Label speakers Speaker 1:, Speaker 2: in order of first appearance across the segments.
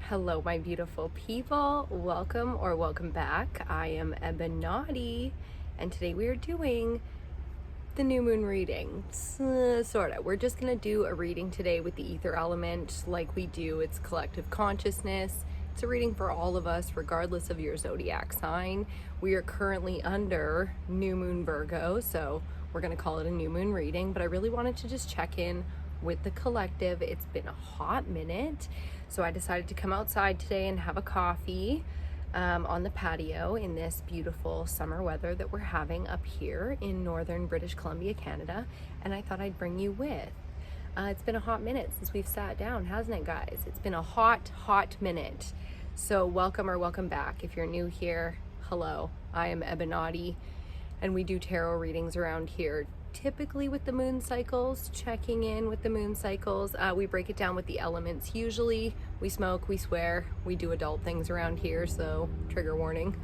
Speaker 1: Hello, my beautiful people. Welcome or welcome back. I am EBINOTTI, and today we are doing the new moon reading. Sorta. We're just gonna do a reading today with the ether element like we do. It's collective consciousness. It's a reading for all of us, regardless of your zodiac sign. We are currently under new moon Virgo, so we're gonna call it a new moon reading, but I really wanted to just check in with the collective. It's been a hot minute, so I decided to come outside today and have a coffee on the patio in this beautiful summer weather that we're having up here in northern British Columbia, Canada, and I thought I'd bring you with. It's been a hot minute since we've sat down, hasn't it, guys? It's been a hot minute. So welcome or welcome back. If you're new here, hello, I am EBINOTTI, and we do tarot readings around here, typically with the moon cycles, checking in with the moon cycles. We break it down with the elements. Usually we smoke, we swear, we do adult things around here, so trigger warning.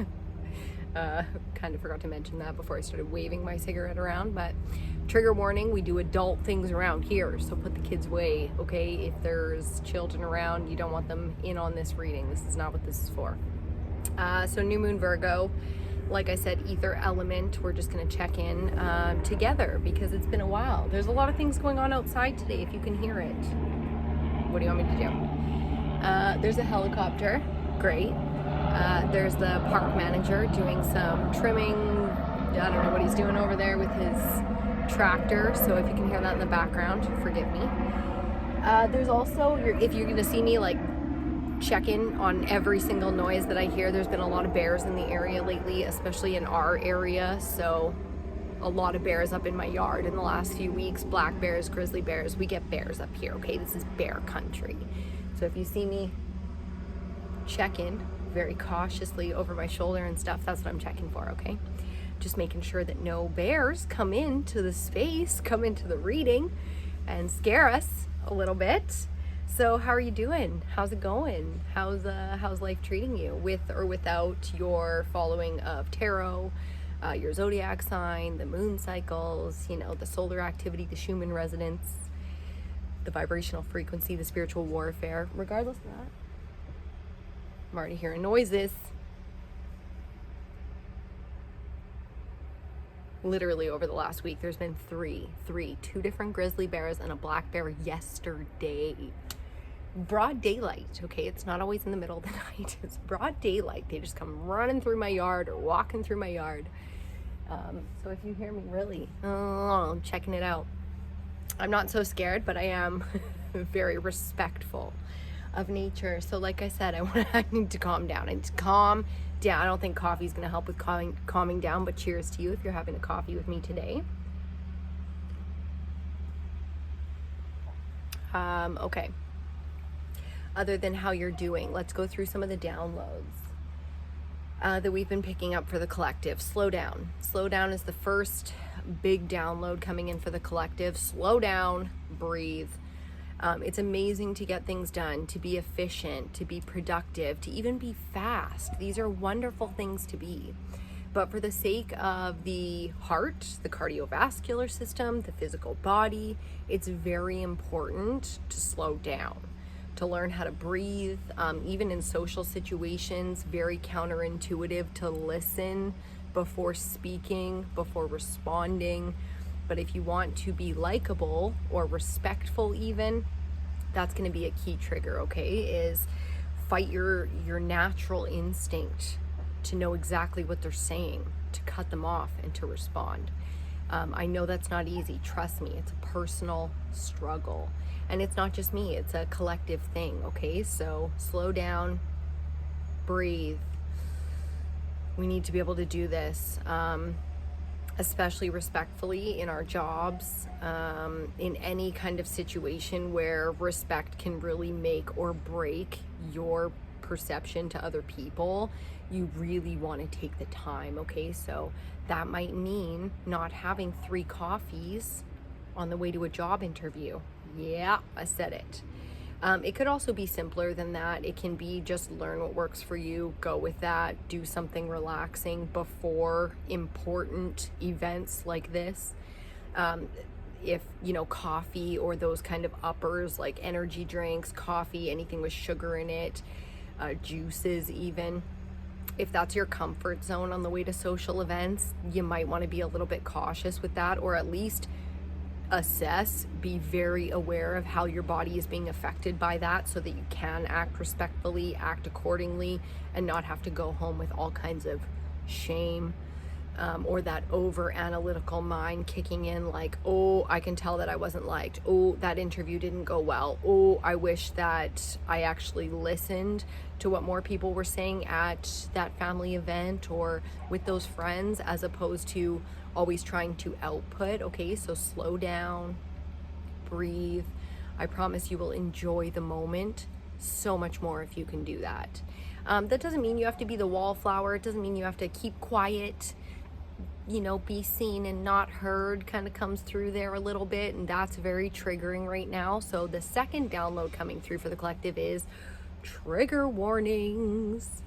Speaker 1: Kind of forgot to mention that before I started waving my cigarette around, but trigger warning, we do adult things around here, so put the kids away, okay? If there's children around, you don't want them in on this reading. This is not what this is for. So new moon Virgo, like I said, ether element. We're just gonna check in together because it's been a while. There's a lot of things going on outside today, if you can hear it. What do you want me to do? There's a helicopter, great. There's the park manager doing some trimming. I don't know what he's doing over there with his tractor, so if you can hear that in the background, forgive me. There's also, if you're gonna see me like check in on every single noise that I hear, there's been a lot of bears in the area lately, especially in our area, so a lot of bears up in my yard in the last few weeks. Black bears, grizzly bears, we get bears up here, okay? This is bear country. So if you see me check in very cautiously over my shoulder and stuff, that's what I'm checking for, okay? Just making sure that no bears come into the space, come into the reading and scare us a little bit. So how are you doing? How's it going? How's life treating you, with or without your following of tarot, your zodiac sign, the moon cycles, you know, the solar activity, the Schumann resonance, the vibrational frequency, the spiritual warfare? Regardless of that, I'm already hearing noises. Literally over the last week, there's been two different grizzly bears and a black bear yesterday. Broad daylight, okay? It's not always in the middle of the night. It's broad daylight. They just come running through my yard or walking through my yard. So if you hear me really, I'm checking it out. I'm not so scared, but I am very respectful of nature. So like I said, I need to calm down. I need to calm down. I don't think coffee is going to help with calming down, but cheers to you if you're having a coffee with me today. Okay. Other than how you're doing, let's go through some of the downloads that we've been picking up for the collective. Slow down. Slow down is the first big download coming in for the collective. Slow down, breathe. It's amazing to get things done, to be efficient, to be productive, to even be fast. These are wonderful things to be. But for the sake of the heart, the cardiovascular system, the physical body, it's very important to slow down, to learn how to breathe, even in social situations, very counterintuitive to listen before speaking, before responding. But if you want to be likable or respectful even, that's gonna be a key trigger, okay? Is fight your natural instinct to know exactly what they're saying, to cut them off and to respond. I know that's not easy, trust me, it's a personal struggle. And it's not just me, it's a collective thing, okay? So slow down, breathe. We need to be able to do this, especially respectfully in our jobs, in any kind of situation where respect can really make or break your perception to other people. You really want to take the time, okay? So that might mean not having 3 coffees on the way to a job interview. Yeah, I said it. It could also be simpler than that. It can be just learn what works for you, go with that, do something relaxing before important events like this. If, you know, coffee or those kind of uppers like energy drinks, coffee, anything with sugar in it, juices even. If that's your comfort zone on the way to social events, you might want to be a little bit cautious with that, or at least assess, be very aware of how your body is being affected by that, so that you can act respectfully, act accordingly, and not have to go home with all kinds of shame, or that over analytical mind kicking in, like, oh, I can tell that I wasn't liked, oh, that interview didn't go well, oh, I wish that I actually listened to what more people were saying at that family event or with those friends, as opposed to always trying to output. Okay, so slow down, breathe. I promise you will enjoy the moment so much more if you can do that. That doesn't mean you have to be the wallflower. It doesn't mean you have to keep quiet. You know, be seen and not heard kind of comes through there a little bit, and that's very triggering right now. So the second download coming through for the collective is trigger warnings.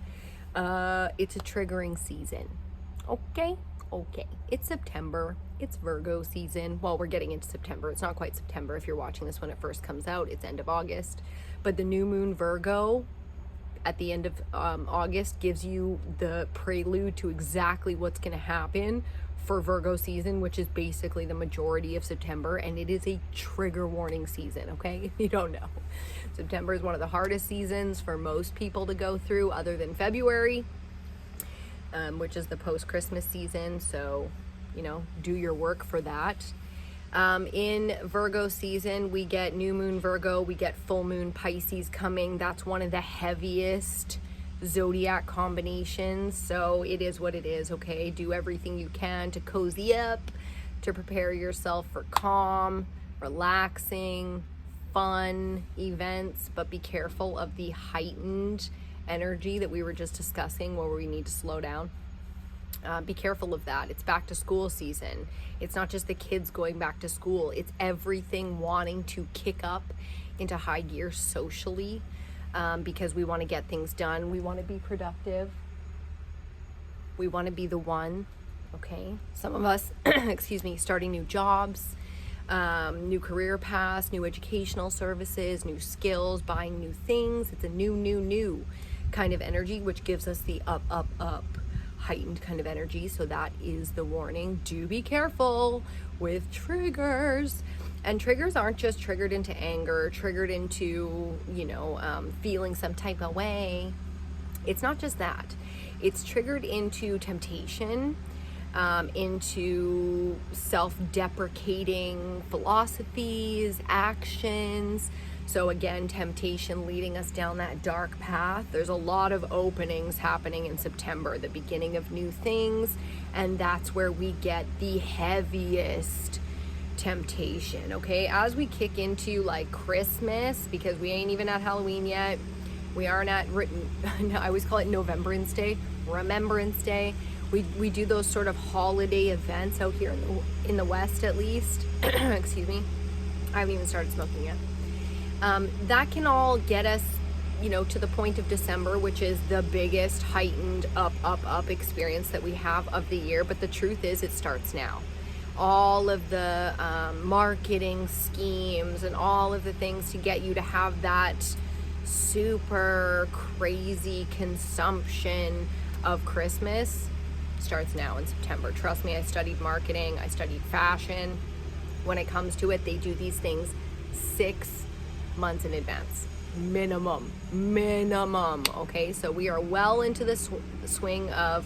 Speaker 1: It's a triggering season. Okay, it's September, it's Virgo season. Well, we're getting into September. It's not quite September if you're watching this when it first comes out. It's end of August, but the new moon Virgo at the end of August gives you the prelude to exactly what's going to happen for Virgo season, which is basically the majority of September, and it is a trigger warning season. Okay, if you don't know, September is one of the hardest seasons for most people to go through, other than February, which is the post-Christmas season. So, you know, do your work for that. In Virgo season, we get new moon Virgo, we get full moon Pisces coming. That's one of the heaviest zodiac combinations. So it is what it is, okay? Do everything you can to cozy up, to prepare yourself for calm, relaxing, fun events, but be careful of the heightened energy that we were just discussing where we need to slow down. Be careful of that. It's back to school season. It's not just the kids going back to school. It's everything wanting to kick up into high gear socially, because we want to get things done. We want to be productive. We want to be the one, okay? Some of us, excuse me, starting new jobs, new career paths, new educational services, new skills, buying new things. It's a new kind of energy, which gives us the up, heightened kind of energy. So that is the warning. Do be careful with triggers. And triggers aren't just triggered into anger, triggered into, you know, feeling some type of way. It's not just that. It's triggered into temptation, into self-deprecating philosophies, actions. So again, temptation leading us down that dark path. There's a lot of openings happening in September, the beginning of new things, and that's where we get the heaviest temptation, okay? As we kick into like Christmas, because we ain't even at Halloween yet, we aren't at, I always call it Novembrance Day, Remembrance Day. We do those sort of holiday events out here in the West, at least. Excuse me. I haven't even started smoking yet. That can all get us, you know, to the point of December, which is the biggest heightened up experience that we have of the year. But the truth is, it starts now. All of the marketing schemes and all of the things to get you to have that super crazy consumption of Christmas starts now in September. Trust me, I studied marketing, I studied fashion. When it comes to it, they do these things 6 months in advance, minimum, okay? So we are well into the swing of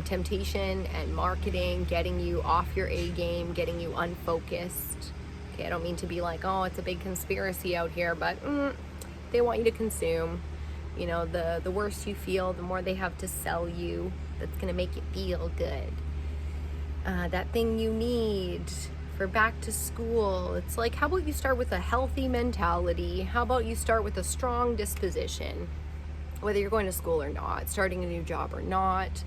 Speaker 1: temptation and marketing, getting you off your A game, getting you unfocused. Okay, I don't mean to be like, oh, it's a big conspiracy out here, but they want you to consume. You know, the worse you feel, the more they have to sell you. That's gonna make you feel good. That thing you need for back to school. It's like, how about you start with a healthy mentality? How about you start with a strong disposition? Whether you're going to school or not, starting a new job or not,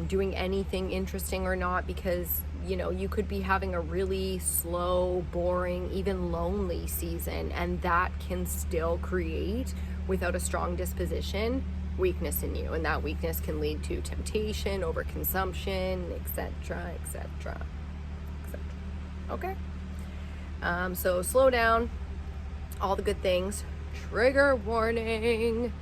Speaker 1: doing anything interesting or not, because, you know, you could be having a really slow, boring, even lonely season, and that can still create, without a strong disposition, weakness in you, and that weakness can lead to temptation, overconsumption, etc. Okay, so slow down, all the good things. Trigger warning,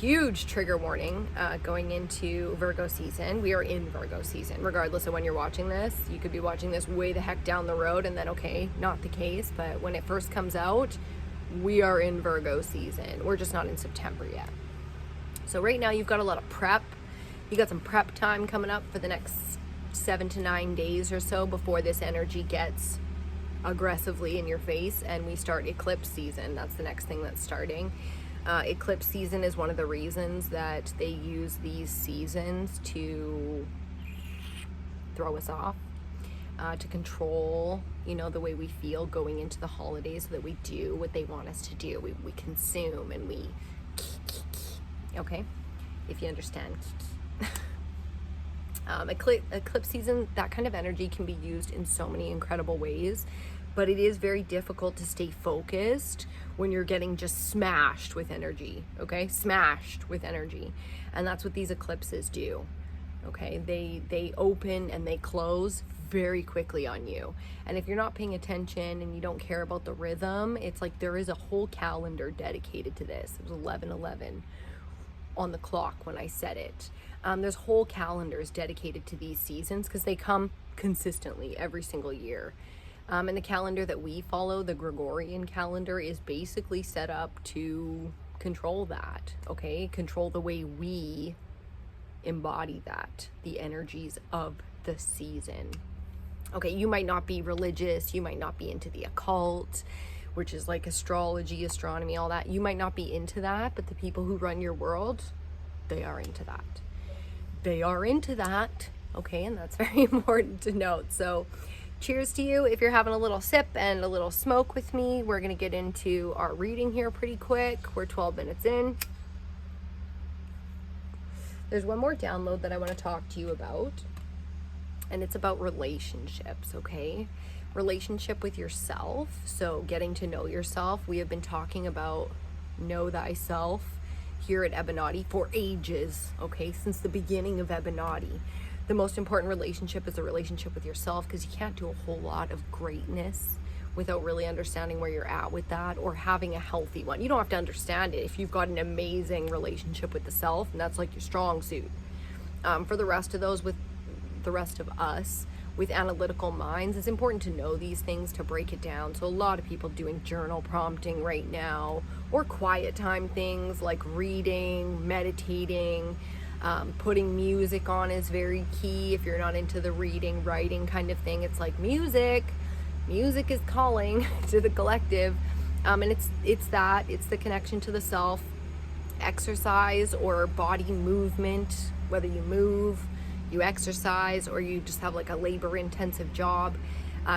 Speaker 1: huge trigger warning going into Virgo season. We are in Virgo season, regardless of when you're watching this. You could be watching this way the heck down the road and then, okay, not the case. But when it first comes out, we are in Virgo season. We're just not in September yet. So right now you've got a lot of prep. You got some prep time coming up for the next 7 to 9 days or so before this energy gets aggressively in your face and we start eclipse season. That's the next thing that's starting. Eclipse season is one of the reasons that they use these seasons to throw us off, to control, you know, the way we feel going into the holidays so that we do what they want us to do. We consume and we, okay, if you understand. Eclipse season, that kind of energy can be used in so many incredible ways, but it is very difficult to stay focused when you're getting just smashed with energy, okay? Smashed with energy. And that's what these eclipses do, okay? They open and they close very quickly on you. And if you're not paying attention and you don't care about the rhythm, it's like there is a whole calendar dedicated to this. It was 11:11 on the clock when I said it. There's whole calendars dedicated to these seasons because they come consistently every single year. And the calendar that we follow, the Gregorian calendar, is basically set up to control that, okay? Control the way we embody that, the energies of the season. Okay, you might not be religious, you might not be into the occult, which is like astrology, astronomy, all that. You might not be into that, but the people who run your world, they are into that. They are into that, okay? And that's very important to note. So cheers to you. If you're having a little sip and a little smoke with me, we're going to get into our reading here pretty quick. We're 12 minutes in. There's one more download that I want to talk to you about, and it's about relationships, okay? Relationship with yourself. So getting to know yourself. We have been talking about know thyself here at EBINOTTI for ages, okay? Since the beginning of EBINOTTI. The most important relationship is a relationship with yourself, because you can't do a whole lot of greatness without really understanding where you're at with that, or having a healthy one. You don't have to understand it if you've got an amazing relationship with the self, and that's like your strong suit. For the rest of those, with the rest of us with analytical minds, it's important to know these things to break it down. So a lot of people doing journal prompting right now, or quiet time things like reading, meditating. Putting music on is very key. If you're not into the reading, writing kind of thing, it's like music is calling to the collective. And it's the connection to the self. Exercise or body movement, whether you move, you exercise, or you just have like a labor intensive job,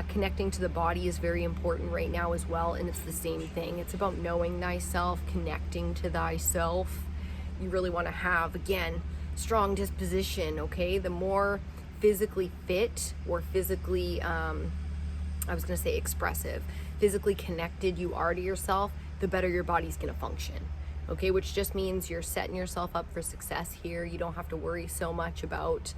Speaker 1: connecting to the body is very important right now as well. And it's the same thing. It's about knowing thyself, connecting to thyself. You really want to have, again, strong disposition, okay? The more physically fit, or physically, I was going to say expressive, physically connected you are to yourself, the better your body's going to function, okay? Which just means you're setting yourself up for success here. You don't have to worry so much about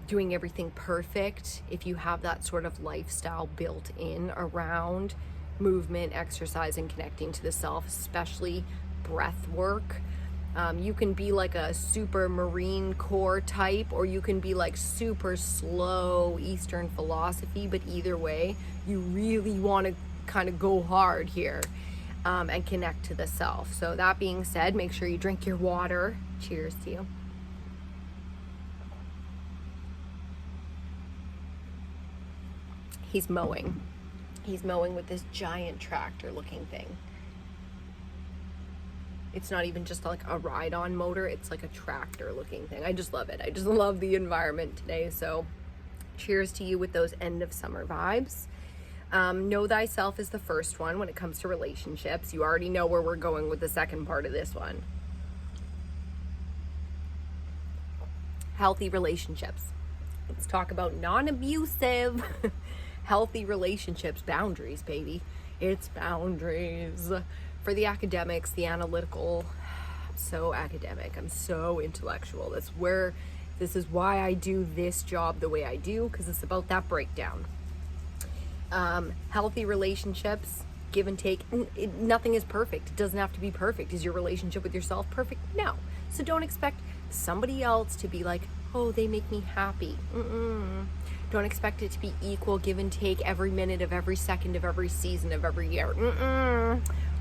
Speaker 1: doing everything perfect if you have that sort of lifestyle built in around movement, exercise, and connecting to the self, especially breath work. You can be like a super Marine Corps type, or you can be like super slow Eastern philosophy, but either way, you really want to kind of go hard here and connect to the self. So that being said, make sure you drink your water. Cheers to you. He's mowing. He's mowing with this giant tractor looking thing. It's not even just like a ride-on motor, it's like a tractor looking thing. I just love it. I just love the environment today. So cheers to you with those end of summer vibes. Know thyself is the first one when it comes to relationships. You already know where we're going with the second part of this one. Healthy relationships. Let's talk about non-abusive, healthy relationships. Boundaries, baby. It's boundaries. For the academics, the analytical, I'm so academic, I'm so intellectual. This is why I do this job the way I do, because it's about that breakdown. Healthy relationships, give and take. Nothing is perfect. It doesn't have to be perfect. Is your relationship with yourself perfect? No. So don't expect somebody else to be like, oh, they make me happy. Don't expect it to be equal give and take every minute of every second of every season of every year.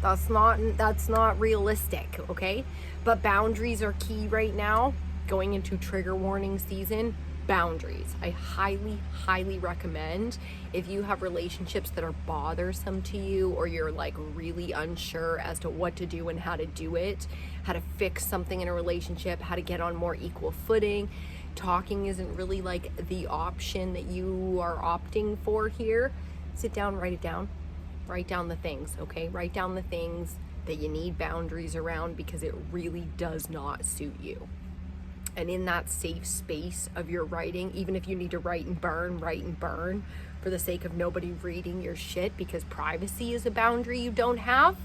Speaker 1: That's not realistic, okay? But boundaries are key right now. Going into trigger warning season, boundaries. I highly recommend, if you have relationships that are bothersome to you, or you're like really unsure as to what to do and how to do it, how to fix something in a relationship, how to get on more equal footing. Talking isn't really like the option that you are opting for here. Sit down, write it down. Write down the things, okay? Write down the things that you need boundaries around, because it really does not suit you. And in that safe space of your writing, even if you need to write and burn for the sake of nobody reading your shit, because privacy is a boundary you don't have,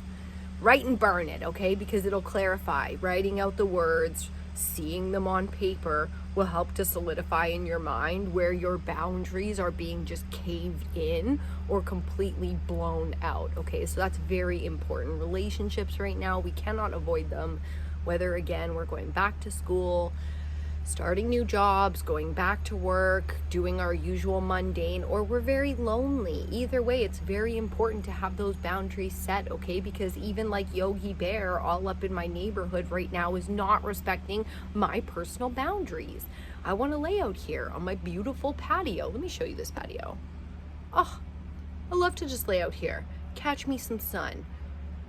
Speaker 1: write and burn it, okay? Because it'll clarify. Writing out the words, seeing them on paper will help to solidify in your mind where your boundaries are being just caved in or completely blown out, okay? So that's very important. Relationships right now, we cannot avoid them, whether, again, we're going back to school, starting new jobs, going back to work, doing our usual mundane, or we're very lonely. Either way, it's very important to have those boundaries set, okay? Because even like Yogi Bear all up in my neighborhood right now is not respecting my personal boundaries. I want to lay out here on my beautiful patio. Let me show you this patio. Oh, I love to just lay out here, catch me some sun.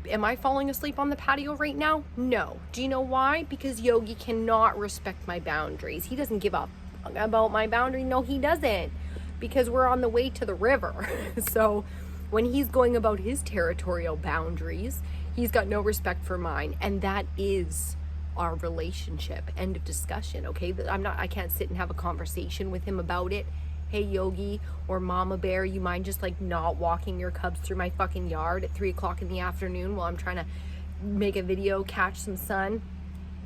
Speaker 1: Am I falling asleep on the patio right now? No. Do you know why? Because Yogi cannot respect my boundaries. He doesn't give up about my boundary. No, he doesn't. Because we're on the way to the river. So when he's going about his territorial boundaries, he's got no respect for mine. And that is our relationship. End of discussion, okay? I can't sit and have a conversation with him about it. Hey Yogi or Mama Bear, you mind just like not walking your cubs through my fucking yard at 3 o'clock in the afternoon while I'm trying to make a video, catch some sun?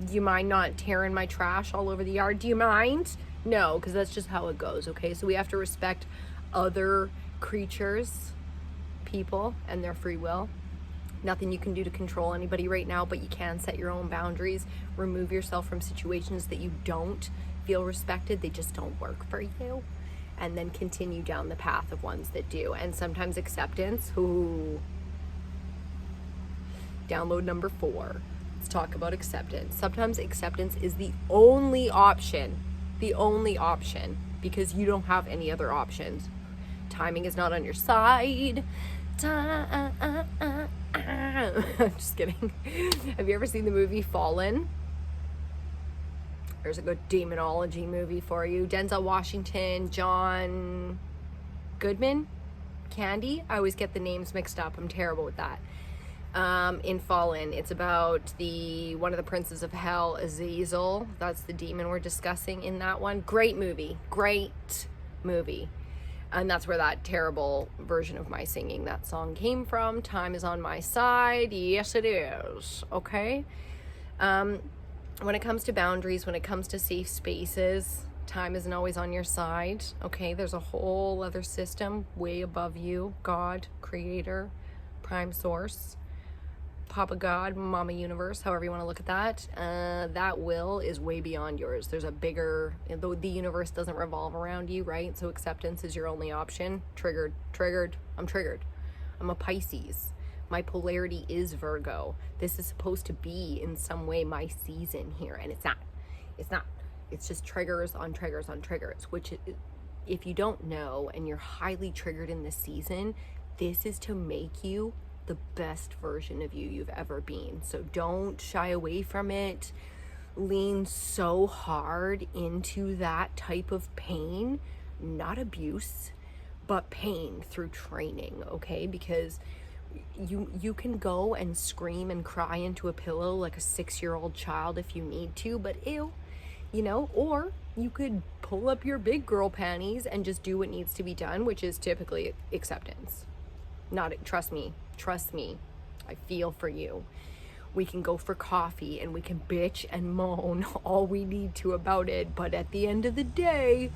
Speaker 1: Do you mind not tearing my trash all over the yard? Do you mind? No, because that's just how it goes, okay? So we have to respect other creatures, people, and their free will. Nothing you can do to control anybody right now, but you can set your own boundaries. Remove yourself from situations that you don't feel respected. They just don't work for you. And then continue down the path of ones that do. And sometimes acceptance, download number 4. Let's talk about acceptance. Sometimes acceptance is the only option, because you don't have any other options. Timing is not on your side. I'm just kidding. Have you ever seen the movie Fallen? There's a good demonology movie for you. Denzel Washington, John Goodman, Candy. I always get the names mixed up. I'm terrible with that. In Fallen, it's about one of the princes of hell, Azazel. That's the demon we're discussing in that one. Great movie. And that's where that terrible version of my singing that song came from. Time is on my side. Yes, it is. Okay? When it comes to boundaries, when it comes to safe spaces, time isn't always on your side, okay? There's a whole other system way above you. God, Creator, Prime Source, Papa God, Mama Universe, however you want to look at that. That will is way beyond yours. There's a bigger, the universe doesn't revolve around you, right? So acceptance is your only option. Triggered. I'm triggered. I'm a Pisces. My polarity is Virgo. This is supposed to be in some way my season here, and it's not. It's just triggers on triggers on triggers, which if you don't know and you're highly triggered in this season, this is to make you the best version of you you've ever been. So don't shy away from it. Lean so hard into that type of pain, not abuse, but pain through training, okay? Because you can go and scream and cry into a pillow like a 6-year-old child if you need to, but or you could pull up your big girl panties and just do what needs to be done, which is typically acceptance. Trust me, I feel for you. We can go for coffee and we can bitch and moan all we need to about it, but at the end of the day,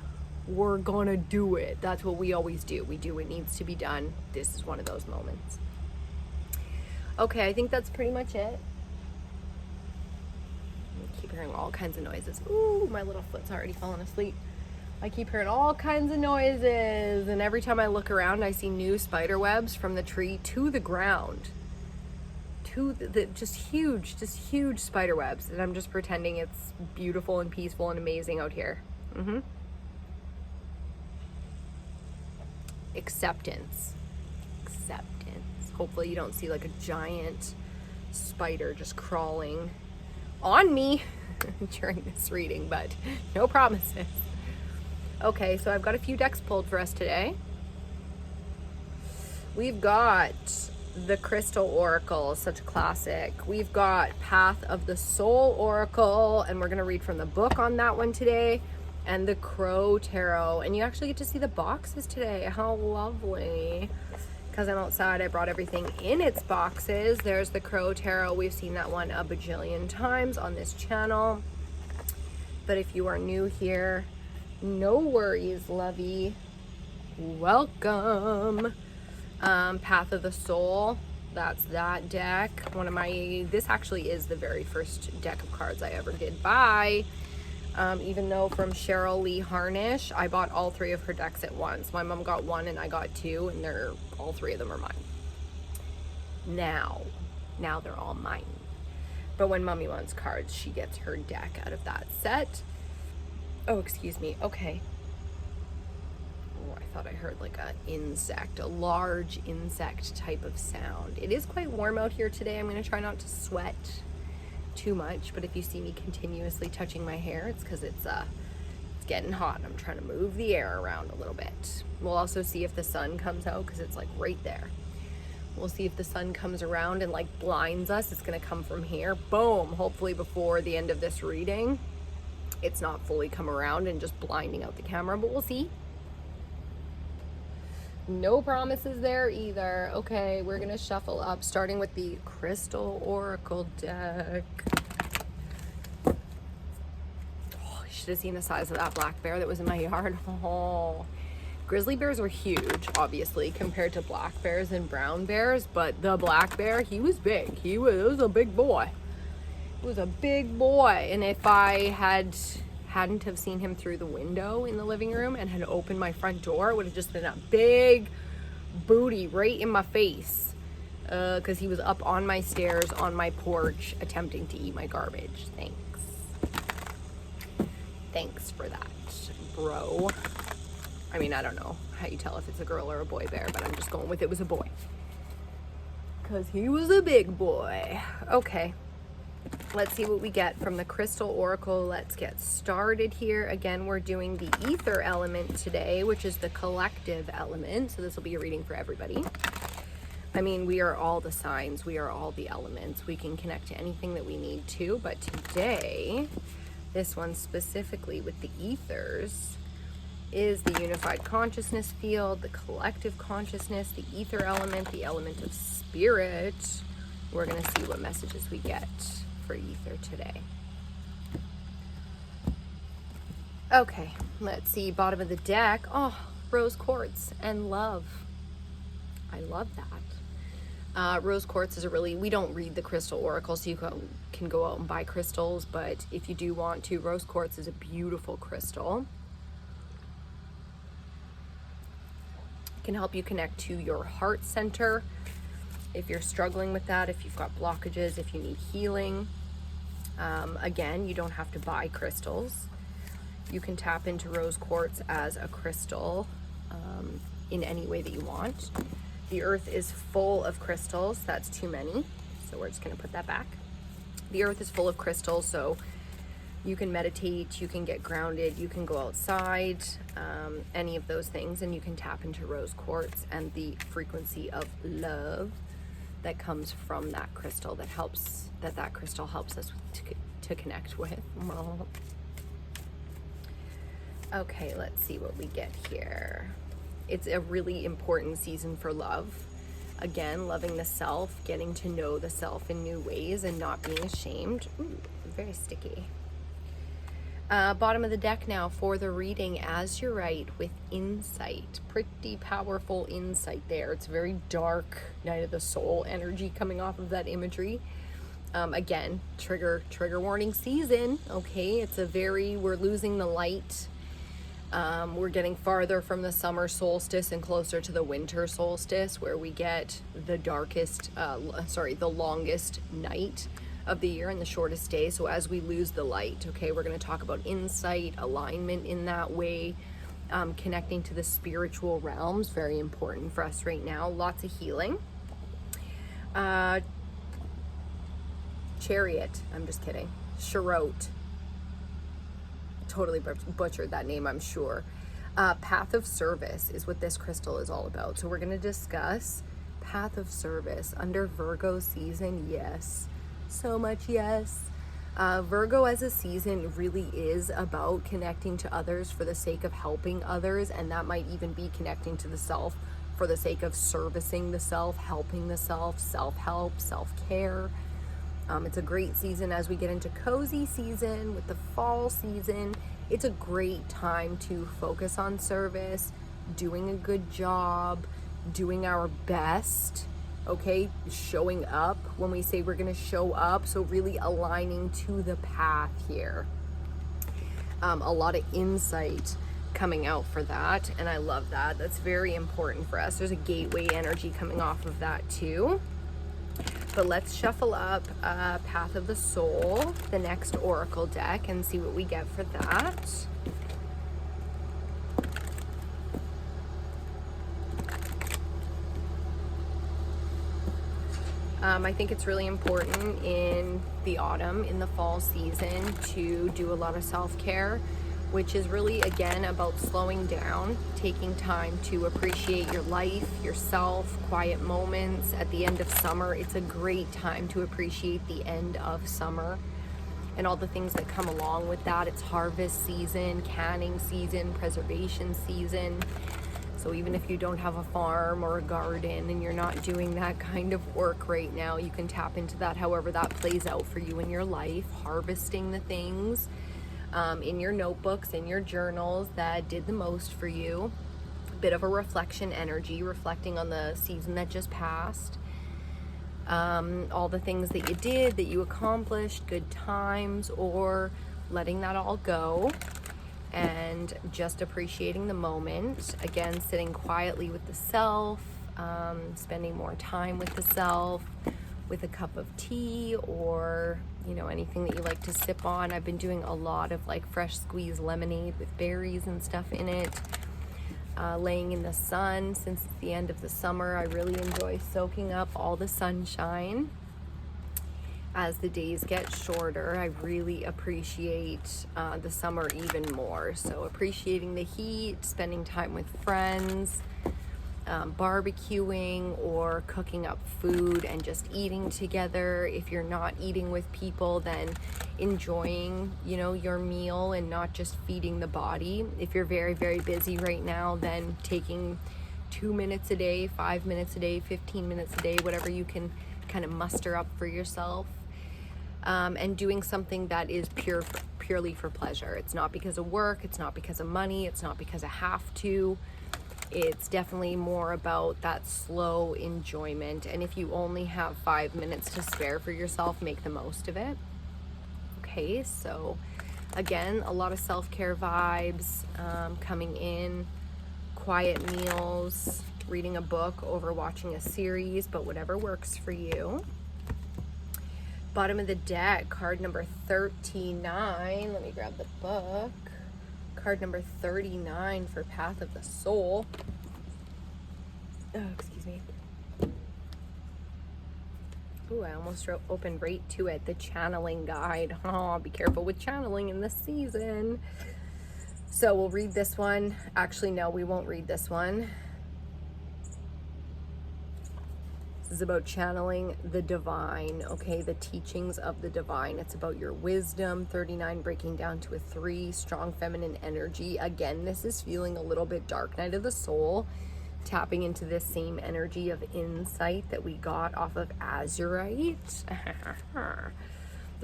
Speaker 1: we're gonna do it. That's what we always do. We do what needs to be done. This is one of those moments. Okay, I think that's pretty much it. I keep hearing all kinds of noises. Ooh, my little foot's already falling asleep. I keep hearing all kinds of noises, and every time I look around, I see new spider webs from the tree to the ground. To the just huge spider webs, and I'm just pretending it's beautiful and peaceful and amazing out here. Acceptance. Hopefully you don't see like a giant spider just crawling on me during this reading, but no promises. Okay, so I've got a few decks pulled for us today. We've got the Crystal Oracle, such a classic. We've got Path of the Soul Oracle, and we're gonna read from the book on that one today, and the Crow Tarot. And you actually get to see the boxes today. How lovely. Because I'm outside, I brought everything in its boxes. There's the Crow Tarot. We've seen that one a bajillion times on this channel. But if you are new here, no worries, lovey. Welcome. Path of the Soul, that's that deck. This actually is the very first deck of cards I ever did buy. Even though from Cheryl Lee Harnish, I bought all three of her decks at once. My mom got one and I got two, and all three of them are mine. Now they're all mine. But when mommy wants cards, she gets her deck out of that set. Oh, excuse me. Okay. Oh, I thought I heard like a large insect type of sound. It is quite warm out here today. I'm going to try not to sweat too much, but if you see me continuously touching my hair, it's because it's getting hot. I'm trying to move the air around a little bit. We'll also see if the sun comes out, because it's like right there. We'll see if the sun comes around and like blinds us. It's going to come from here. Boom. Hopefully before the end of this reading, it's not fully come around and just blinding out the camera, but we'll see. No promises there either. Okay, we're gonna shuffle up, starting with the Crystal Oracle deck. Oh, you should have seen the size of that black bear that was in my yard. Oh, grizzly bears were huge, obviously, compared to black bears and brown bears, but the black bear, he was big. It was a big boy. It was a big boy, and if I hadn't have seen him through the window in the living room and had opened my front door, it would have just been a big booty right in my face, because he was up on my stairs on my porch attempting to eat my garbage. Thanks for that, bro. I mean, I don't know how you tell if it's a girl or a boy bear, but I'm just going with it was a boy, because he was a big boy. Okay, let's see what we get from the Crystal Oracle. Let's get started here. Again, we're doing the ether element today, which is the collective element. So this will be a reading for everybody. I mean, we are all the signs. We are all the elements. We can connect to anything that we need to. But today, this one specifically with the ethers is the unified consciousness field, the collective consciousness, the ether element, the element of spirit. We're going to see what messages we get for ether today. Okay, let's see. Bottom of the deck. Oh, rose quartz and love. I love that. Rose quartz is we don't read the Crystal Oracle, so you can go out and buy crystals, but if you do want to, rose quartz is a beautiful crystal. It can help you connect to your heart center. If you're struggling with that, if you've got blockages, if you need healing. Again, you don't have to buy crystals. You can tap into rose quartz as a crystal in any way that you want. The earth is full of crystals. That's too many, so we're just going to put that back. The earth is full of crystals, so you can meditate, you can get grounded, you can go outside, any of those things, and you can tap into rose quartz and the frequency of love that comes from that crystal, that crystal helps us to connect with. Okay, let's see what we get here. It's a really important season for love. Again, loving the self, getting to know the self in new ways and not being ashamed. Ooh, very sticky. Bottom of the deck now for the reading, Azurite with insight. Pretty powerful insight there. It's very dark, Night of the Soul energy coming off of that imagery. Again, trigger warning season. Okay, it's we're losing the light. We're getting farther from the summer solstice and closer to the winter solstice, where we get the the longest night of the year and the shortest day. So as we lose the light, okay, we're going to talk about insight, alignment in that way, connecting to the spiritual realms. Very important for us right now. Lots of healing. Chariot. I'm just kidding. Charot. Totally butchered that name, I'm sure. Path of service is what this crystal is all about. So we're going to discuss path of service under Virgo season. Yes. So much yes. Virgo as a season really is about connecting to others for the sake of helping others, and that might even be connecting to the self for the sake of servicing the self, helping the self, self-help, self-care. It's a great season as we get into cozy season with the fall season. It's a great time to focus on service, doing a good job, doing our best. Okay, showing up when we say we're going to show up. So really aligning to the path here. A lot of insight coming out for that. And I love that. That's very important for us. There's a gateway energy coming off of that too. But let's shuffle up Path of the Soul, the next oracle deck, and see what we get for that. I think it's really important in the autumn, in the fall season, to do a lot of self-care, which is really, again, about slowing down, taking time to appreciate your life, yourself, quiet moments. At the end of summer, it's a great time to appreciate the end of summer and all the things that come along with that. It's harvest season, canning season, preservation season. So even if you don't have a farm or a garden and you're not doing that kind of work right now, you can tap into that however that plays out for you in your life, harvesting the things in your notebooks, in your journals that did the most for you. A bit of a reflection energy, reflecting on the season that just passed. All the things that you did, that you accomplished, good times, or letting that all go. And just appreciating the moment. Again, sitting quietly with the self, spending more time with the self, with a cup of tea or, you know, anything that you like to sip on. I've been doing a lot of like fresh squeezed lemonade with berries and stuff in it. Laying in the sun since it's the end of the summer. I really enjoy soaking up all the sunshine. As the days get shorter, I really appreciate the summer even more. So appreciating the heat, spending time with friends, barbecuing or cooking up food and just eating together. If you're not eating with people, then enjoying, you know, your meal and not just feeding the body. If you're very, very busy right now, then taking 2 minutes a day, 5 minutes a day, 15 minutes a day, whatever you can kind of muster up for yourself. And doing something that is purely for pleasure. It's not because of work, it's not because of money, it's not because I have to. It's definitely more about that slow enjoyment. And if you only have 5 minutes to spare for yourself, make the most of it. Okay, so again, a lot of self-care vibes coming in, quiet meals, reading a book over watching a series, but whatever works for you. Bottom of the deck, card number 39. Let me grab the book. Card number 39 for Path of the Soul. Oh, excuse me. Ooh, I almost opened right to it. The channeling guide. Oh, be careful with channeling in this season. So we'll read this one. Actually, no, we won't read this one. This is about channeling the divine, okay? The teachings of the divine. It's about your wisdom. 39 breaking down to a 3. Strong feminine energy. Again, this is feeling a little bit dark night of the soul. Tapping into this same energy of insight that we got off of Azurite.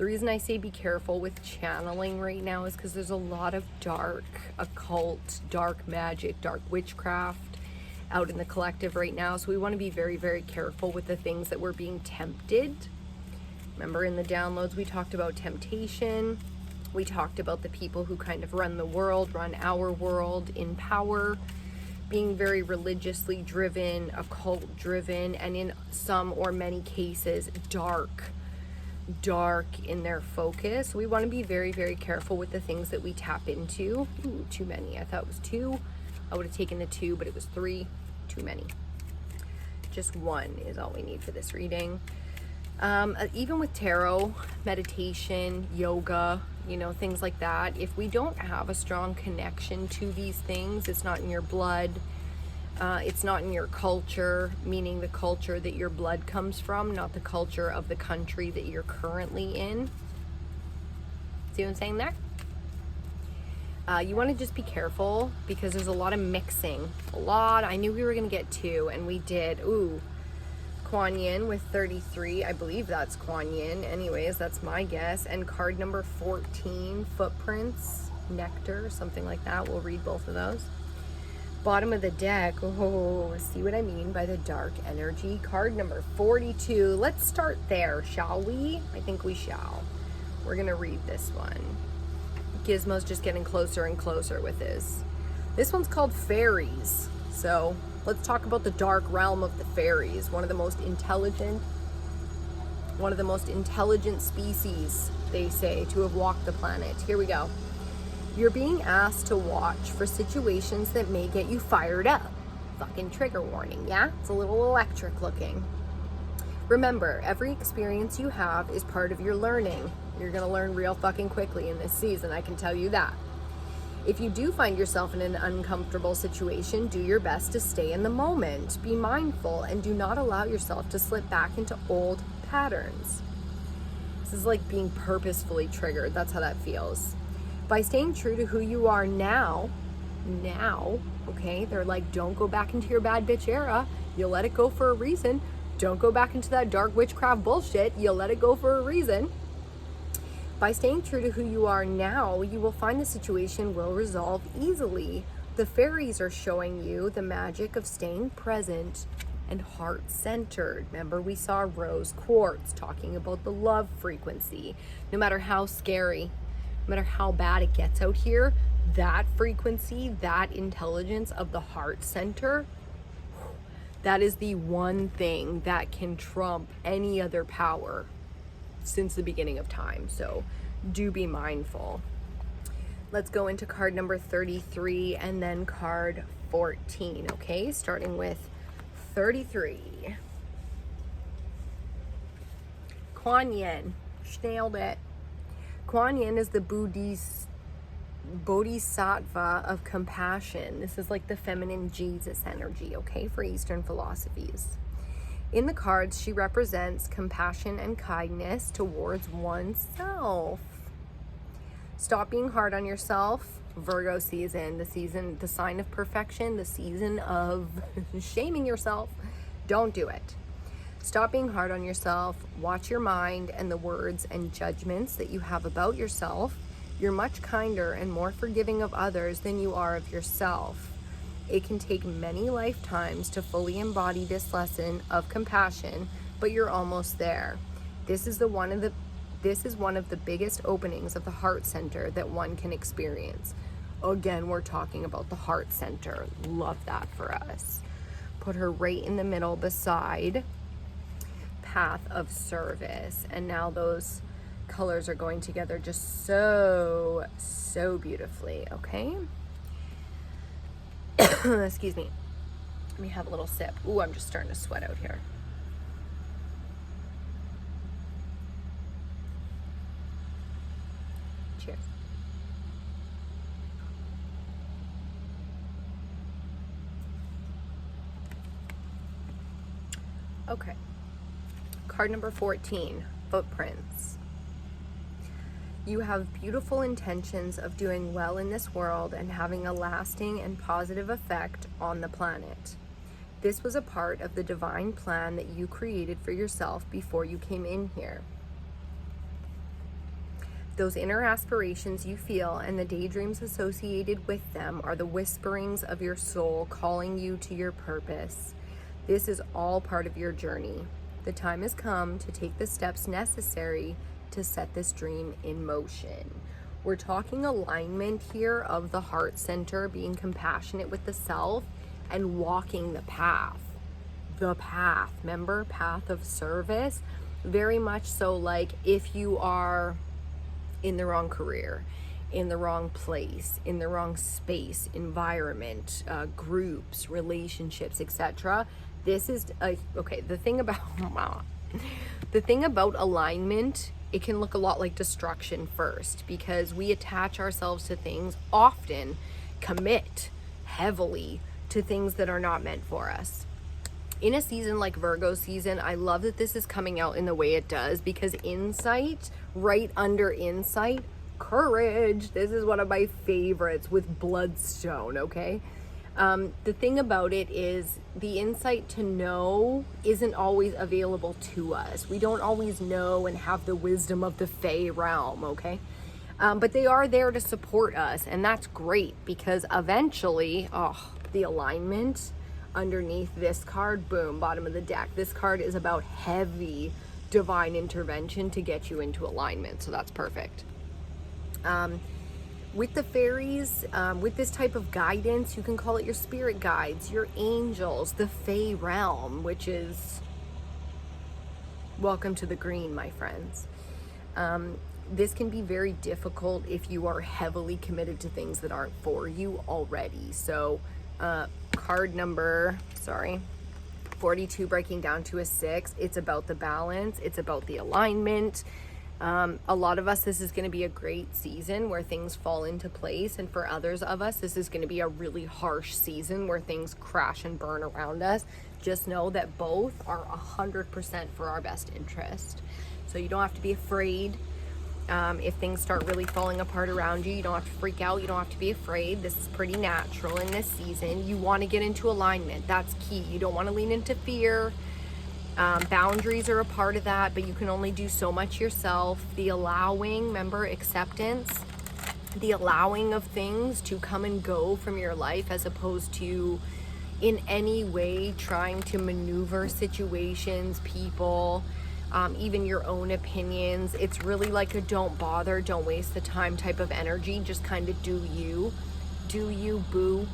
Speaker 1: The reason I say be careful with channeling right now is because there's a lot of dark occult, dark magic, dark witchcraft out in the collective right now. So we want to be very, very careful with the things that we're being tempted. Remember in the downloads, we talked about temptation. We talked about the people who kind of run the world, run our world in power, being very religiously driven, occult driven, and in some or many cases, dark in their focus. We want to be very, very careful with the things that we tap into. Ooh, too many. I thought it was 2. I would have taken the 2, but it was 3. Too many. Just 1 is all we need for this reading. Even with tarot, meditation, yoga, you know, things like that, if we don't have a strong connection to these things, it's not in your blood, it's not in your culture, meaning the culture that your blood comes from, not the culture of the country that you're currently in. See what I'm saying there? You want to just be careful because there's a lot of mixing. I knew we were going to get 2, and we did. Ooh, Kuan Yin with 33. I believe that's Kuan Yin. Anyways, that's my guess. And card number 14, Footprints, Nectar, something like that. We'll read both of those. Bottom of the deck. Oh, see what I mean by the dark energy. Card number 42. Let's start there, shall we? I think we shall. We're going to read this one. Gizmo's just getting closer and closer with this. This one's called Fairies. So let's talk about the dark realm of the fairies. One of the most intelligent species, they say, to have walked the planet. Here we go. You're being asked to watch for situations that may get you fired up. Fucking trigger warning, yeah? It's a little electric looking. Remember, every experience you have is part of your learning. You're gonna learn real fucking quickly in this season, I can tell you that. If you do find yourself in an uncomfortable situation, do your best to stay in the moment. Be mindful and do not allow yourself to slip back into old patterns. This is like being purposefully triggered. That's how that feels. By staying true to who you are now, okay? They're like, don't go back into your bad bitch era. You'll let it go for a reason. Don't go back into that dark witchcraft bullshit. You'll let it go for a reason. By staying true to who you are now, you will find the situation will resolve easily. The fairies are showing you the magic of staying present and heart-centered. Remember, we saw rose quartz talking about the love frequency. No matter how scary, no matter how bad it gets out here, that frequency, that intelligence of the heart center, that is the one thing that can trump any other power since the beginning of time. So do be mindful. Let's go into card number 33 and then card 14, okay? Starting with 33. Kuan Yin. Nailed it. Kuan Yin is the bodhisattva of compassion. This is like the feminine Jesus energy, okay, for Eastern philosophies. In the cards, she represents compassion and kindness towards oneself. Stop being hard on yourself. Virgo season, the sign of perfection, the season of shaming yourself. Don't do it. Stop being hard on yourself. Watch your mind and the words and judgments that you have about yourself. You're much kinder and more forgiving of others than you are of yourself. It can take many lifetimes to fully embody this lesson of compassion, but you're almost there. This is one of the biggest openings of the heart center that one can experience. Again, we're talking about the heart center. Love that for us. Put her right in the middle beside Path of Service. And now those colors are going together just so beautifully, okay? Excuse me. Let me have a little sip. Ooh, I'm just starting to sweat out here. Cheers. Okay. Card number 14, Footprints. You have beautiful intentions of doing well in this world and having a lasting and positive effect on the planet. This was a part of the divine plan that you created for yourself before you came in here. Those inner aspirations you feel and the daydreams associated with them are the whisperings of your soul calling you to your purpose. This is all part of your journey. The time has come to take the steps necessary to set this dream in motion. We're talking alignment here of the heart center, being compassionate with the self and walking the path. The path, remember, path of service. Very much so, like if you are in the wrong career, in the wrong place, in the wrong space, environment, groups, relationships, etc. This is okay. The thing about alignment, it can look a lot like destruction first, because we attach ourselves to things, often commit heavily to things that are not meant for us. In a season like Virgo season, I love that this is coming out in the way it does, because insight, right under insight, courage. This is one of my favorites with bloodstone, okay? The thing about it is the insight to know isn't always available to us. We don't always know and have the wisdom of the Fae realm, okay? But they are there to support us, and that's great, because eventually, the alignment underneath this card, boom, bottom of the deck. This card is about heavy divine intervention to get you into alignment, so that's perfect. With the fairies, with this type of guidance, you can call it your spirit guides, your angels, the Fae realm, which is welcome to the green, my friends. This can be very difficult if you are heavily committed to things that aren't for you already. So card number 42, breaking down to a 6, it's about the balance, it's about the alignment. A lot of us, this is going to be a great season where things fall into place, and for others of us, this is going to be a really harsh season where things crash and burn around us. Just know that both are 100% for our best interest. So you don't have to be afraid. If things start really falling apart around you, you don't have to freak out. You don't have to be afraid. This is pretty natural in this season. You want to get into alignment. That's key. You don't want to lean into fear. Boundaries are a part of that, but you can only do so much yourself. The allowing, remember, acceptance, the allowing of things to come and go from your life, as opposed to in any way trying to maneuver situations, people, even your own opinions. It's really like a don't bother, don't waste the time type of energy. Just kind of do you, boo.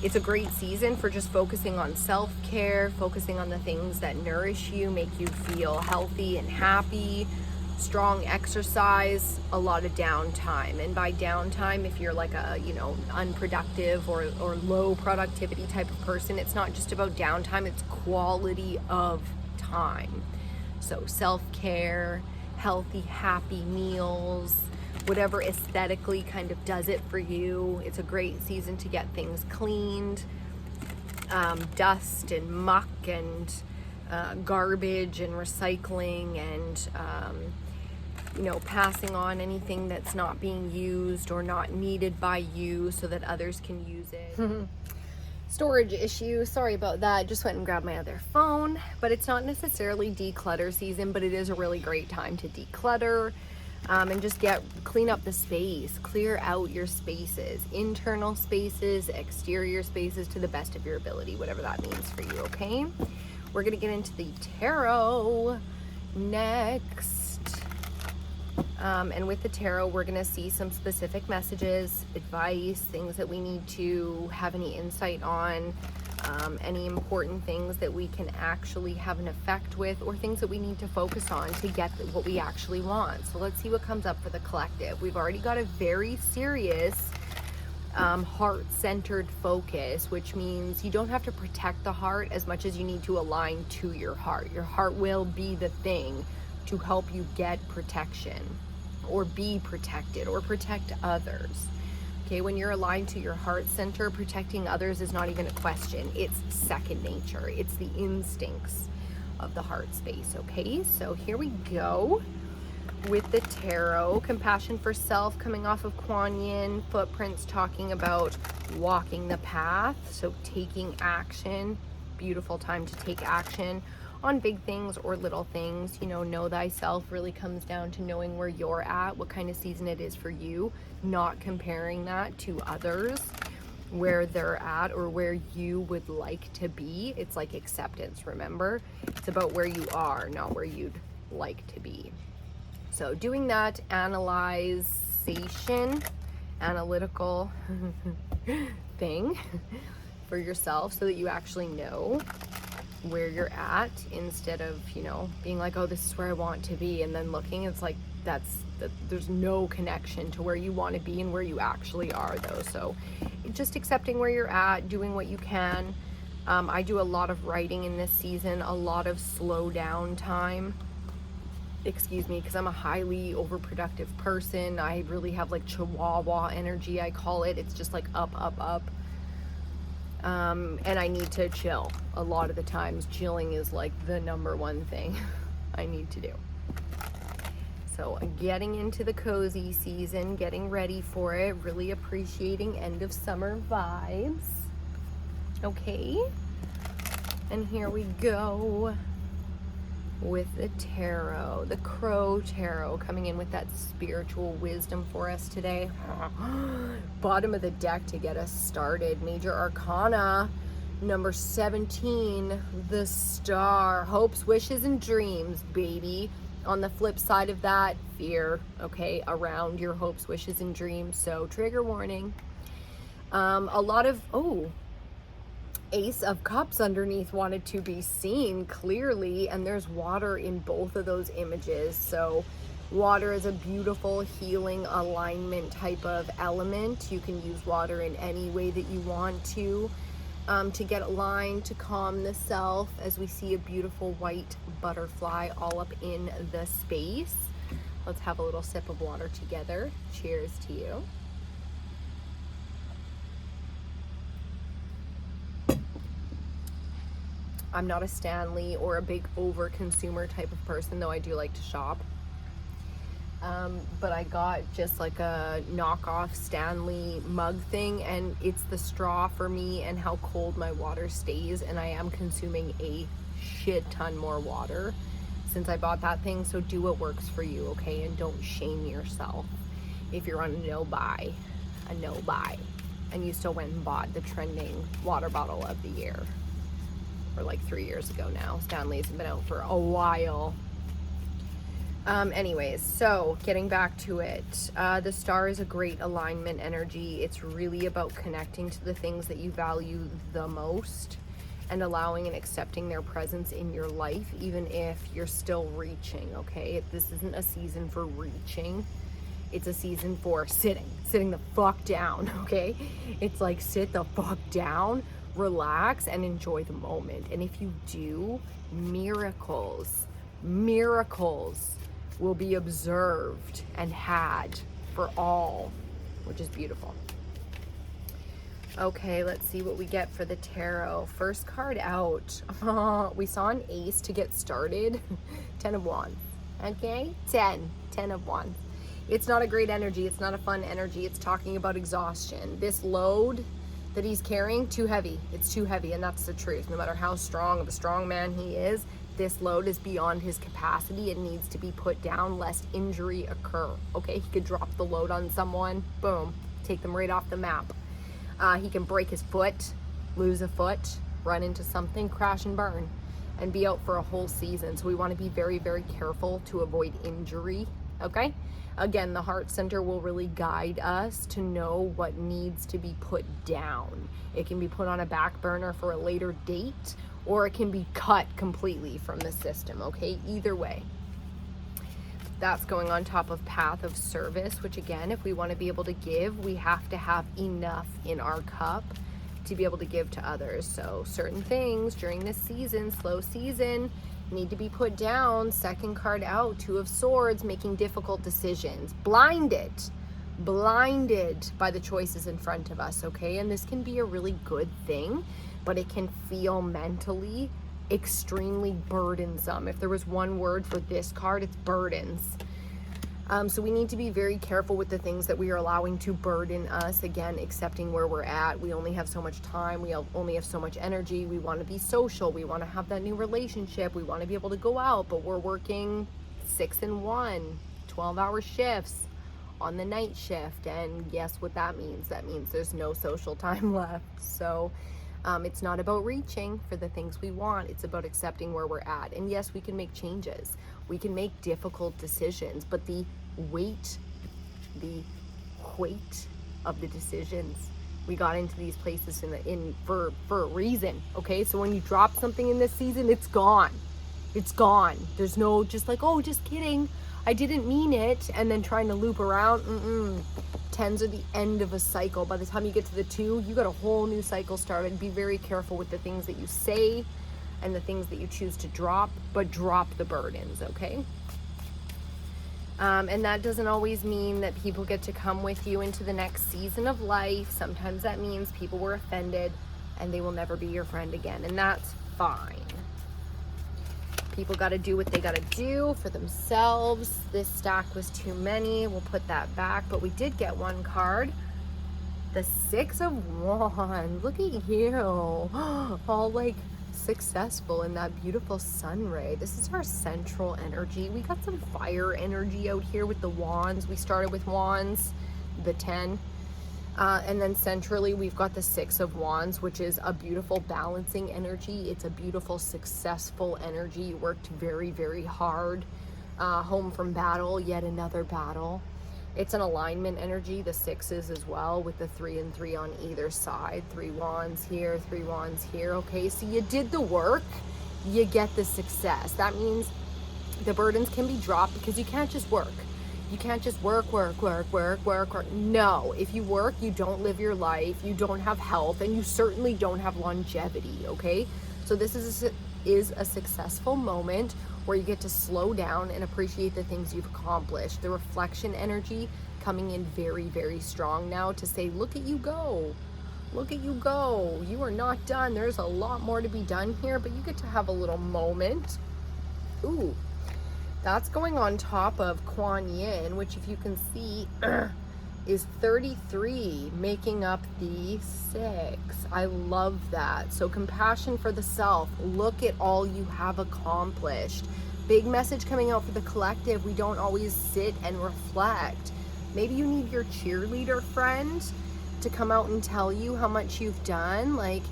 Speaker 1: It's a great season for just focusing on self-care, focusing on the things that nourish you, make you feel healthy and happy, strong exercise, a lot of downtime. And by downtime, if you're like a, unproductive or low productivity type of person, it's not just about downtime, it's quality of time. So self-care, healthy, happy meals, whatever aesthetically kind of does it for you. It's a great season to get things cleaned, dust and muck and garbage and recycling, and passing on anything that's not being used or not needed by you so that others can use it. Storage issue, sorry about that, just went and grabbed my other phone. But it's not necessarily declutter season, but it is a really great time to declutter. And just clean up the space, clear out your spaces, internal spaces, exterior spaces, to the best of your ability, whatever that means for you, okay? We're gonna get into the tarot next. And with the tarot, we're gonna see some specific messages, advice, things that we need to have any insight on, any important things that we can actually have an effect with, or things that we need to focus on to get what we actually want. So let's see what comes up for the collective. We've already got a very serious heart-centered focus, which means you don't have to protect the heart as much as you need to align to your heart. Your heart will be the thing to help you get protection, or be protected, or protect others. Okay, when you're aligned to your heart center, protecting others is not even a question. It's second nature. It's the instincts of the heart space, okay? So here we go with the tarot. Compassion for self, coming off of Kuan Yin. Footprints, talking about walking the path, so taking action. Beautiful time to take action. on big things or little things. You know thyself really comes down to knowing where you're at, what kind of season it is for you, not comparing that to others, where they're at or where you would like to be. It's like acceptance, remember? It's about where you are, not where you'd like to be. So doing that analytical thing for yourself so that you actually know where you're at, instead of, you know, being like, oh, this is where I want to be, and then looking, it's like there's no connection to where you want to be and where you actually are, though. So just accepting where you're at, doing what you can. I do a lot of writing in this season, a lot of slow down time, excuse me, because I'm a highly overproductive person. I really have like chihuahua energy, I call it. It's just like up, up, up. And I need to chill. A lot of the times chilling is like the #1 thing I need to do. So getting into the cozy season, getting ready for it, really appreciating end of summer vibes. Okay, and here we go with the tarot, the Crow Tarot, coming in with that spiritual wisdom for us today. Bottom of the deck to get us started. Major Arcana, number 17, the Star. Hopes, wishes, and dreams, baby. On the flip side of that, fear, okay, around your hopes, wishes, and dreams. So trigger warning. A lot of, Ace of Cups underneath wanted to be seen clearly, and there's water in both of those images. So water is a beautiful healing alignment type of element. You can use water in any way that you want to get aligned, to calm the self, as we see a beautiful white butterfly all up in the space. Let's have a little sip of water together. Cheers to you. I'm not a Stanley or a big over consumer type of person, though I do like to shop. But I got just like a knockoff Stanley mug thing, and it's the straw for me and how cold my water stays, and I am consuming a shit ton more water since I bought that thing. So do what works for you, okay? And don't shame yourself if you're on a no buy, and you still went and bought the trending water bottle of the year. Or like 3 years ago now. Stanley's been out for a while. Anyways, so getting back to it, the Star is a great alignment energy. It's really about connecting to the things that you value the most and allowing and accepting their presence in your life, even if you're still reaching, okay? This isn't a season for reaching. It's a season for sitting the fuck down, okay? It's like, sit the fuck down, relax, and enjoy the moment. And if you do, miracles will be observed and had for all, which is beautiful. Okay, let's see what we get for the tarot. First card out. We saw an ace to get started. 10 of Wands. Okay, 10 of Wands. It's not a great energy. It's not a fun energy. It's talking about exhaustion. This load that he's carrying, too heavy. It's too heavy, and that's the truth. No matter how strong of a strong man he is, this load is beyond his capacity. It needs to be put down lest injury occur. Okay, he could drop the load on someone, boom, take them right off the map. He can break his foot, lose a foot, run into something, crash and burn, and be out for a whole season. So we want to be very, very careful to avoid injury, okay? Again, the heart center will really guide us to know what needs to be put down. It can be put on a back burner for a later date, or it can be cut completely from the system, okay? Either way. That's going on top of path of service, which again, if we want to be able to give, we have to have enough in our cup to be able to give to others. So certain things during this season, slow season, need to be put down. Second card out, 2 of Swords, making difficult decisions. Blinded by the choices in front of us, okay? And this can be a really good thing, but it can feel mentally extremely burdensome. If there was one word for this card, it's burdens. So we need to be very careful with the things that we are allowing to burden us. Again, accepting where we're at. We only have so much time. We only have so much energy. We want to be social. We want to have that new relationship. We want to be able to go out, but we're working 6 and 1, 12-hour shifts on the night shift. And guess what that means? That means there's no social time left. So it's not about reaching for the things we want. It's about accepting where we're at. And yes, we can make changes. We can make difficult decisions, but the weight of the decisions, we got into these places for a reason. Okay, so when you drop something in this season, it's gone. It's gone. There's no just like, oh, just kidding, I didn't mean it, and then trying to loop around. 10s are the end of a cycle. By the time you get to the 2, you got a whole new cycle started. Be very careful with the things that you say and the things that you choose to drop, but drop the burdens, okay? And that doesn't always mean that people get to come with you into the next season of life. Sometimes that means people were offended and they will never be your friend again, and that's fine. People got to do what they got to do for themselves. This stack was too many. We'll put that back, but we did get one card. The 6 of Wands. Look at you. All like successful in that beautiful sun ray. This is our central energy. We got some fire energy out here with the wands. We started with wands, the 10. And then centrally, we've got the 6 of Wands, which is a beautiful balancing energy. It's a beautiful, successful energy. You worked very, very hard. Home from battle, yet another battle. It's an alignment energy, the 6s as well, with the 3 and 3 on either side. 3 wands here, 3 wands here. Okay, so you did the work, you get the success. That means the burdens can be dropped because you can't just work. You can't just work. No, if you work, you don't live your life, you don't have health, and you certainly don't have longevity, okay? So this is a successful moment where you get to slow down and appreciate the things you've accomplished. The reflection energy coming in very, very strong now to say, look at you go. Look at you go. You are not done. There's a lot more to be done here, but you get to have a little moment. Ooh. That's going on top of Kuan Yin, which if you can see is 33, making up the 6. I love that. So compassion for the self. Look at all you have accomplished. Big message coming out for the collective. We don't always sit and reflect. Maybe you need your cheerleader friend to come out and tell you how much you've done. Like,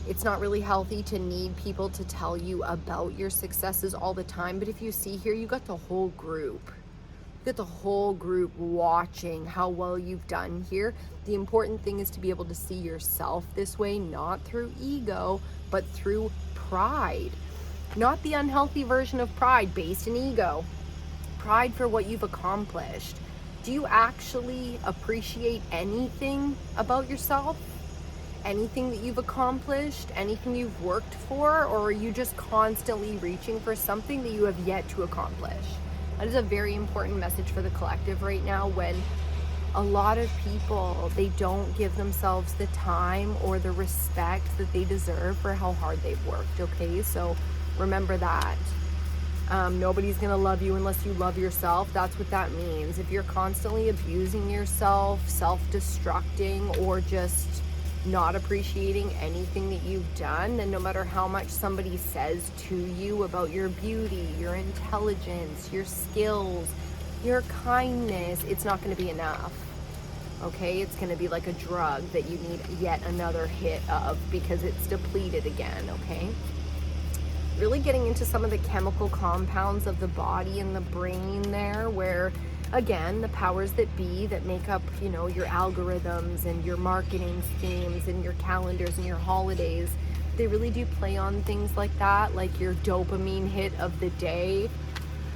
Speaker 1: it's not really healthy to need people to tell you about your successes all the time. But if you see here, you got the whole group. You got the whole group watching how well you've done here. The important thing is to be able to see yourself this way, not through ego, but through pride. Not the unhealthy version of pride based in ego. Pride for what you've accomplished. Do you actually appreciate anything about yourself? Anything that you've accomplished, anything you've worked for, or are you just constantly reaching for something that you have yet to accomplish? That is a very important message for the collective right now, when a lot of people, they don't give themselves the time or the respect that they deserve for how hard they've worked, okay? So remember that. Nobody's gonna love you unless you love yourself. That's what that means. If you're constantly abusing yourself, self-destructing, or just not appreciating anything that you've done, then no matter how much somebody says to you about your beauty, your intelligence, your skills, your kindness, it's not going to be enough. Okay, it's going to be like a drug that you need yet another hit of because it's depleted again. Okay, really getting into some of the chemical compounds of the body and the brain there, where again, the powers that be that make up, you know, your algorithms and your marketing schemes and your calendars and your holidays, they really do play on things like that, like your dopamine hit of the day.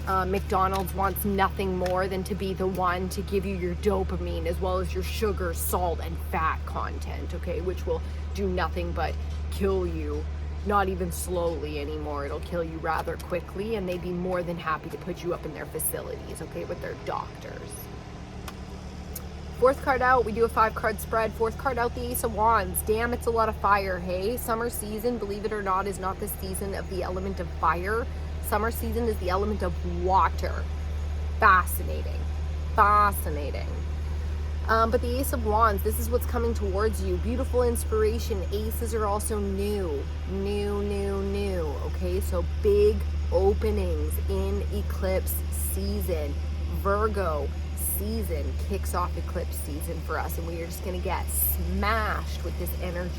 Speaker 1: McDonald's wants nothing more than to be the one to give you your dopamine, as well as your sugar, salt, and fat content, okay, which will do nothing but kill you. Not even slowly anymore, it'll kill you rather quickly, and they'd be more than happy to put you up in their facilities, okay, with their doctors. Fourth card out, we do a 5-card spread. Fourth card out, the Ace of Wands. Damn, it's a lot of fire, hey? Summer season, believe it or not, is not the season of the element of fire. Summer season is the element of water. Fascinating. Fascinating. But the Ace of Wands, this is what's coming towards you. Beautiful inspiration. Aces are also new. Okay, so big openings in eclipse season. Virgo season kicks off eclipse season for us, and we are just going to get smashed with this energy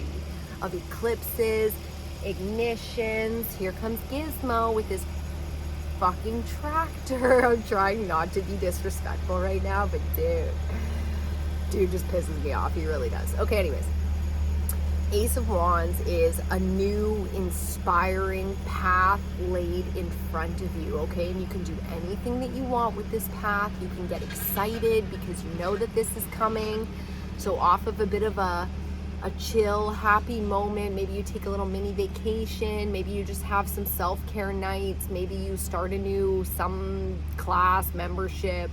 Speaker 1: of eclipses, ignitions. Here comes Gizmo with his fucking tractor. I'm trying not to be disrespectful right now, but dude just pisses me off. He really does. Okay, anyways, Ace of Wands is a new, inspiring path laid in front of you, okay? And you can do anything that you want with this path. You can get excited because you know that this is coming. So off of a bit of a chill, happy moment, maybe you take a little mini vacation, maybe you just have some self-care nights, maybe you start a new class, membership,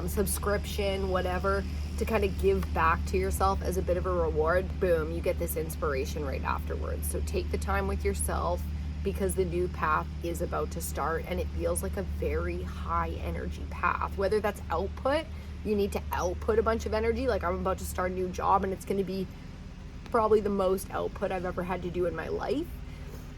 Speaker 1: subscription, whatever, to kind of give back to yourself as a bit of a reward. Boom, you get this inspiration right afterwards. So take the time with yourself, because the new path is about to start, and it feels like a very high energy path. Whether that's output, you need to output a bunch of energy, like I'm about to start a new job and it's going to be probably the most output I've ever had to do in my life.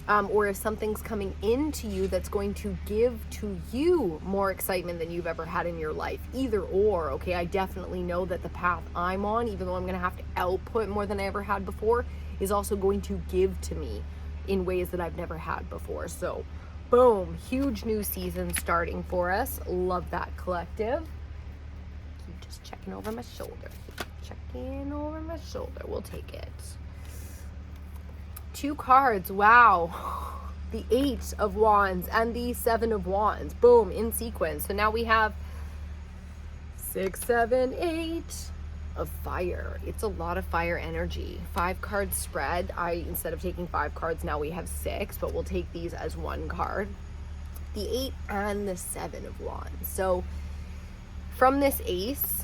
Speaker 1: Or if something's coming into you that's going to give to you more excitement than you've ever had in your life. Either or, okay? I definitely know that the path I'm on, even though I'm going to have to output more than I ever had before, is also going to give to me in ways that I've never had before. So, boom, huge new season starting for us. Love that, collective. Keep just checking over my shoulder. Checking over my shoulder. We'll take it. 2 cards, wow. The 8 of Wands and the 7 of Wands, boom, in sequence. So now we have 6, 7, 8 of fire. It's a lot of fire energy. 5 card spread. Instead of taking 5 cards, now we have 6, but we'll take these as 1 card. The 8 and the 7 of Wands. So from this ace,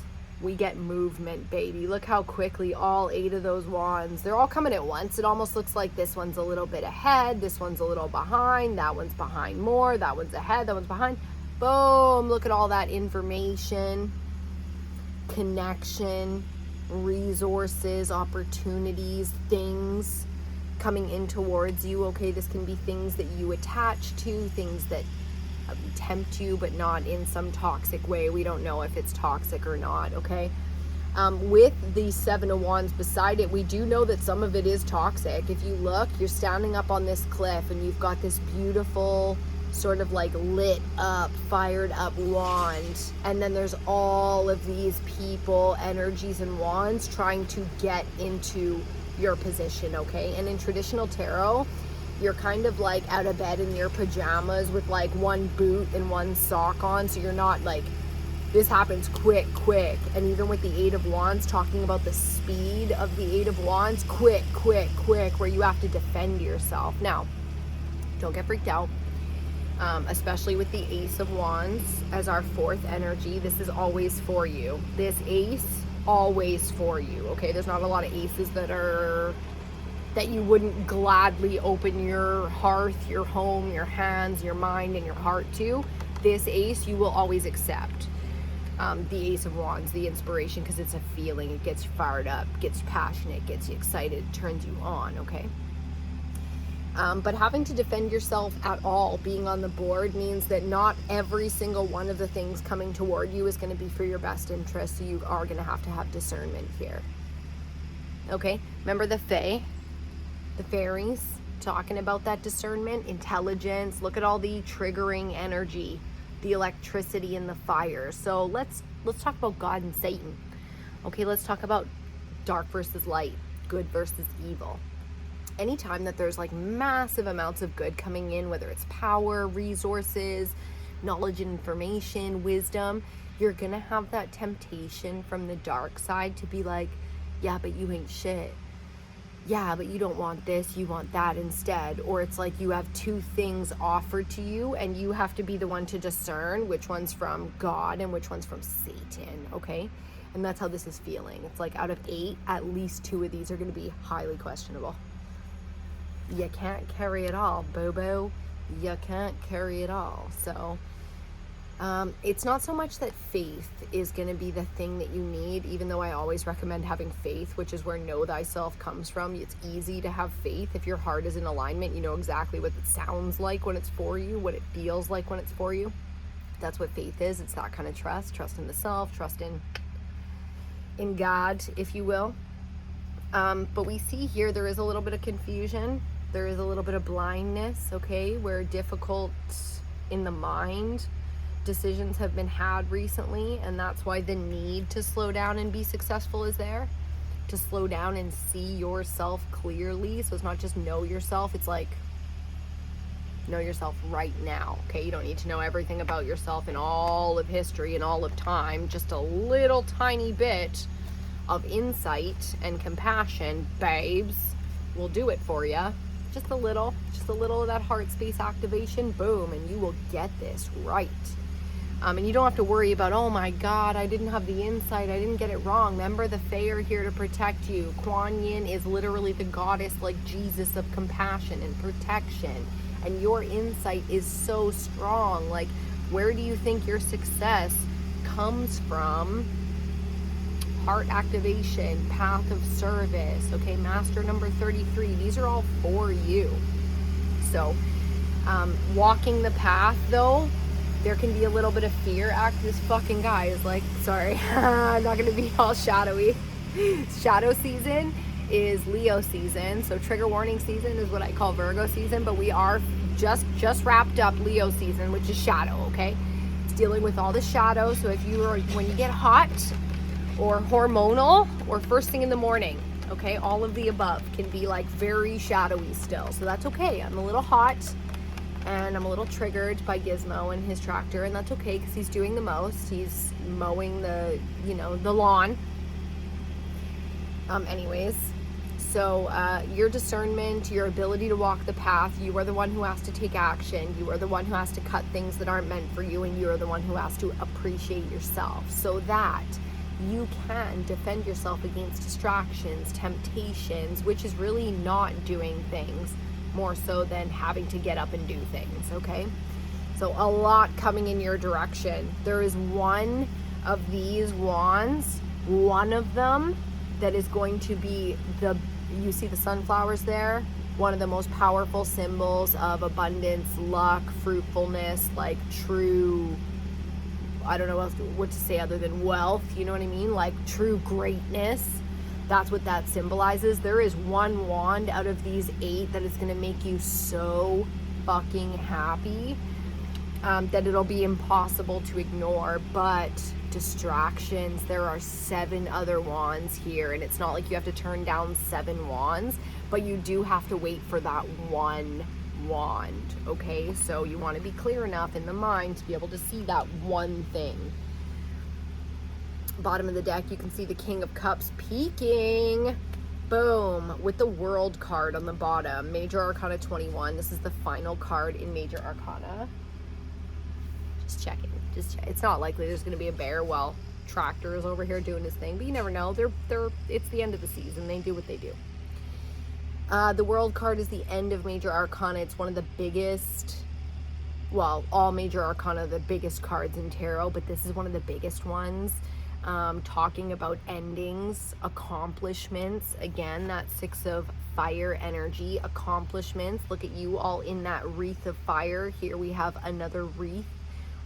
Speaker 1: we get movement, baby. Look how quickly all 8 of those wands, they're all coming at once. It almost looks like this one's a little bit ahead, this one's a little behind, that one's behind more, that one's ahead, that one's behind. Boom, look at all that information, connection, resources, opportunities, things coming in towards you, okay? This can be things that you attach to, things that tempt you, but not in some toxic way. We don't know if it's toxic or not, okay? With the 7 of Wands beside it, we do know that some of it is toxic. If you look, you're standing up on this cliff and you've got this beautiful sort of like lit up, fired up wand, and then there's all of these people, energies, and wands trying to get into your position, okay? And in traditional tarot, you're kind of like out of bed in your pajamas with like 1 boot and 1 sock on, so you're not like, this happens quick. And even with the 8 of Wands, talking about the speed of the 8 of Wands, quick, where you have to defend yourself. Now, don't get freaked out, especially with the Ace of Wands as our 4th energy. This is always for you. This ace, always for you, okay? There's not a lot of aces that you wouldn't gladly open your hearth, your home, your hands, your mind, and your heart to. This ace you will always accept. The Ace of Wands, the inspiration, because it's a feeling. It gets you fired up, gets you passionate, gets you excited, turns you on, okay? But having to defend yourself at all, being on the board, means that not every single one of the things coming toward you is going to be for your best interest, so you are going to have discernment here. Okay? Remember the Fae? The fairies, talking about that discernment, intelligence. Look at all the triggering energy, the electricity and the fire. So let's talk about God and Satan. Okay, let's talk about dark versus light, good versus evil. Anytime that there's like massive amounts of good coming in, whether it's power, resources, knowledge and information, wisdom, you're gonna have that temptation from the dark side to be like, yeah, but you ain't shit. Yeah, but you don't want this, you want that instead. Or it's like you have 2 things offered to you and you have to be the one to discern which one's from God and which one's from Satan, okay? And that's how this is feeling. It's like out of 8, at least 2 of these are going to be highly questionable. You can't carry it all, Bobo. You can't carry it all. So It's not so much that faith is going to be the thing that you need, even though I always recommend having faith, which is where know thyself comes from. It's easy to have faith if your heart is in alignment. You know exactly what it sounds like when it's for you, what it feels like when it's for you. That's what faith is. It's that kind of trust in the self, trust in God, if you will. But we see here there is a little bit of confusion. There is a little bit of blindness, okay, where difficult in the mind decisions have been had recently, and that's why the need to slow down and be successful is there. To slow down and see yourself clearly. So it's not just know yourself, it's like know yourself right now, okay? You don't need to know everything about yourself in all of history and all of time. Just a little tiny bit of insight and compassion, babes, will do it for you. Just a little of that heart space activation, boom, and you will get this right. And you don't have to worry about, oh my God, I didn't have the insight, I didn't get it wrong. Remember, the Fae are here to protect you. Kuan Yin is literally the goddess, like Jesus, of compassion and protection. And your insight is so strong. Like, where do you think your success comes from? Heart activation, path of service, okay, master number 33. These are all for you. So, walking the path, though, there can be a little bit of fear. This fucking guy is like, sorry, I'm not going to be all shadowy. Shadow season is Leo season. So trigger warning season is what I call Virgo season, but we are just wrapped up Leo season, which is shadow, okay? It's dealing with all the shadow. So if you are, when you get hot or hormonal or first thing in the morning, okay, all of the above can be like very shadowy still. So that's okay. I'm a little hot. And I'm a little triggered by Gizmo and his tractor, and that's okay because he's doing the most. He's mowing the, the lawn. Anyways, so your discernment, your ability to walk the path, you are the one who has to take action. You are the one who has to cut things that aren't meant for you, and you are the one who has to appreciate yourself so that you can defend yourself against distractions, temptations, which is really not doing things more so than having to get up and do things, okay? So a lot coming in your direction. There is one of these wands, one of them that is going to be you see the sunflowers there? One of the most powerful symbols of abundance, luck, fruitfulness, like true, I don't know what to say other than wealth, you know what I mean? Like true greatness. That's what that symbolizes. There is one wand out of these 8 that is going to make you so fucking happy that it'll be impossible to ignore. But distractions, there are 7 other wands here, and it's not like you have to turn down 7 wands, but you do have to wait for that one wand, okay? So you want to be clear enough in the mind to be able to see that one thing. Bottom of the deck, you can see the King of Cups peeking, boom, with the World card on the bottom. Major Arcana 21. This is the final card in Major Arcana. Just checking. It's not likely there's going to be a bear while Tractor is over here doing his thing, but you never know. It's the end of the season. They do what they do. The World card is the end of Major Arcana. It's one of the biggest, well, all Major Arcana, the biggest cards in tarot, but this is one of the biggest ones. Talking about endings, accomplishments. Again, that 6 of fire energy, accomplishments. Look at you all in that wreath of fire. Here we have another wreath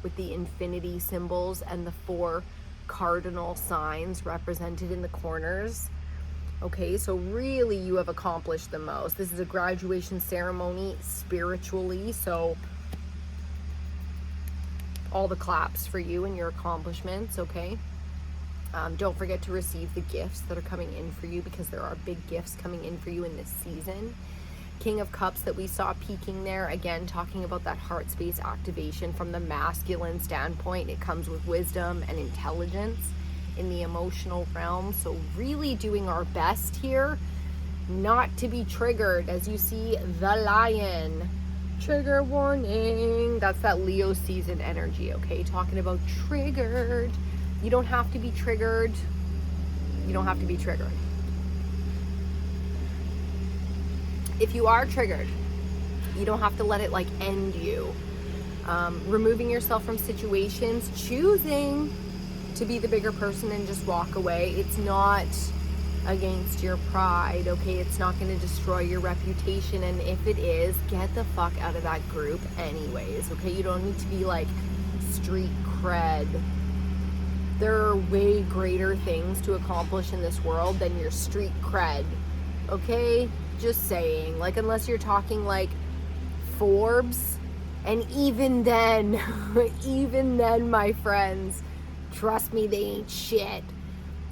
Speaker 1: with the infinity symbols and the 4 cardinal signs represented in the corners. Okay, so really you have accomplished the most. This is a graduation ceremony spiritually, so all the claps for you and your accomplishments, okay? Don't forget to receive the gifts that are coming in for you, because there are big gifts coming in for you in this season. King of Cups that we saw peeking there, again, talking about that heart space activation from the masculine standpoint. It comes with wisdom and intelligence in the emotional realm. So really doing our best here not to be triggered. As you see, the Lion. Trigger warning. That's that Leo season energy, okay? Talking about triggered. You don't have to be triggered. You don't have to be triggered. If you are triggered, you don't have to let it like end you. removing yourself from situations, choosing to be the bigger person and just walk away. It's not against your pride, okay? It's not going to destroy your reputation, and if it is, get the fuck out of that group anyways, okay? You don't need to be like street cred. There are way greater things to accomplish in this world than your street cred, okay? Just saying. Like, unless you're talking like Forbes, and even then, even then, my friends, trust me, they ain't shit.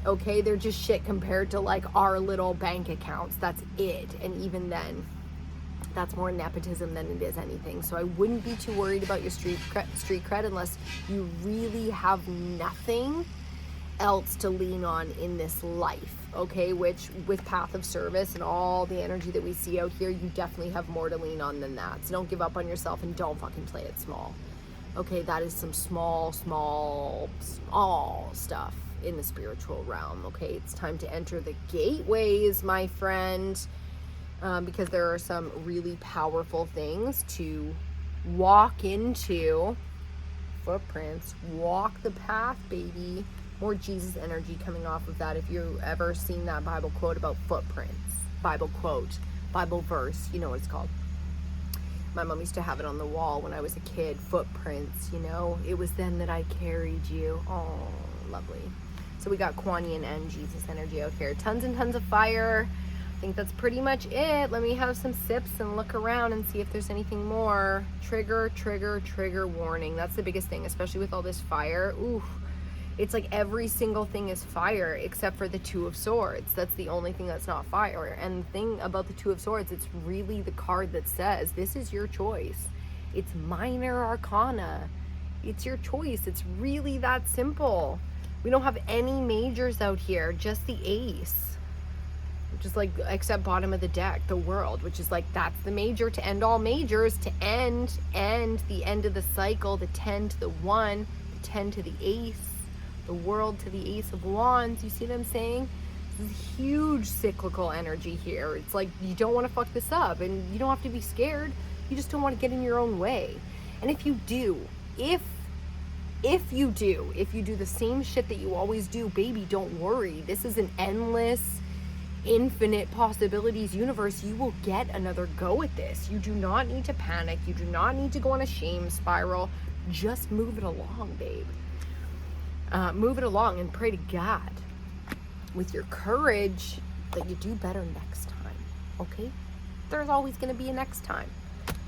Speaker 1: Okay, they're just shit compared to like our little bank accounts. That's it. And even then, that's more nepotism than it is anything. So I wouldn't be too worried about your street cred unless you really have nothing else to lean on in this life. Okay, which with Path of Service and all the energy that we see out here, you definitely have more to lean on than that. So don't give up on yourself and don't fucking play it small. Okay, that is some small stuff in the spiritual realm. Okay, it's time to enter the gateways, my friend, because there are some really powerful things to walk into. Footprints, walk the path, baby. More Jesus energy coming off of that. If you've ever seen that Bible quote about footprints, Bible quote, Bible verse, you know what it's called. My mom used to have it on the wall when I was a kid. Footprints, you know, it was then that I carried you. Oh, lovely. So we got Kuan Yin and Jesus energy out here. Tons and tons of fire. I think that's pretty much it. Let me have some sips and look around and see if there's anything more. Trigger warning. That's the biggest thing, especially with all this fire. Ooh, it's like every single thing is fire except for the Two of Swords. That's the only thing that's not fire. And the thing about the Two of Swords, it's really the card that says, this is your choice. It's minor arcana. It's your choice. It's really that simple. We don't have any majors out here, just the ace. Just like, except bottom of the deck, the world, which is like, that's the major to end all majors, to end the end of the cycle, the 10 to the 1, the 10 to the ace, the world to the Ace of Wands. You see what I'm saying? This is huge cyclical energy here. It's like, you don't want to fuck this up, and you don't have to be scared. You just don't want to get in your own way. And if you do, if you do the same shit that you always do, baby, don't worry. This is an endless, infinite possibilities universe. You will get another go at this. You do not need to panic. You do not need to go on a shame spiral. Just move it along, babe. Move it along and pray to God with your courage that you do better next time. Okay? There's always going to be a next time.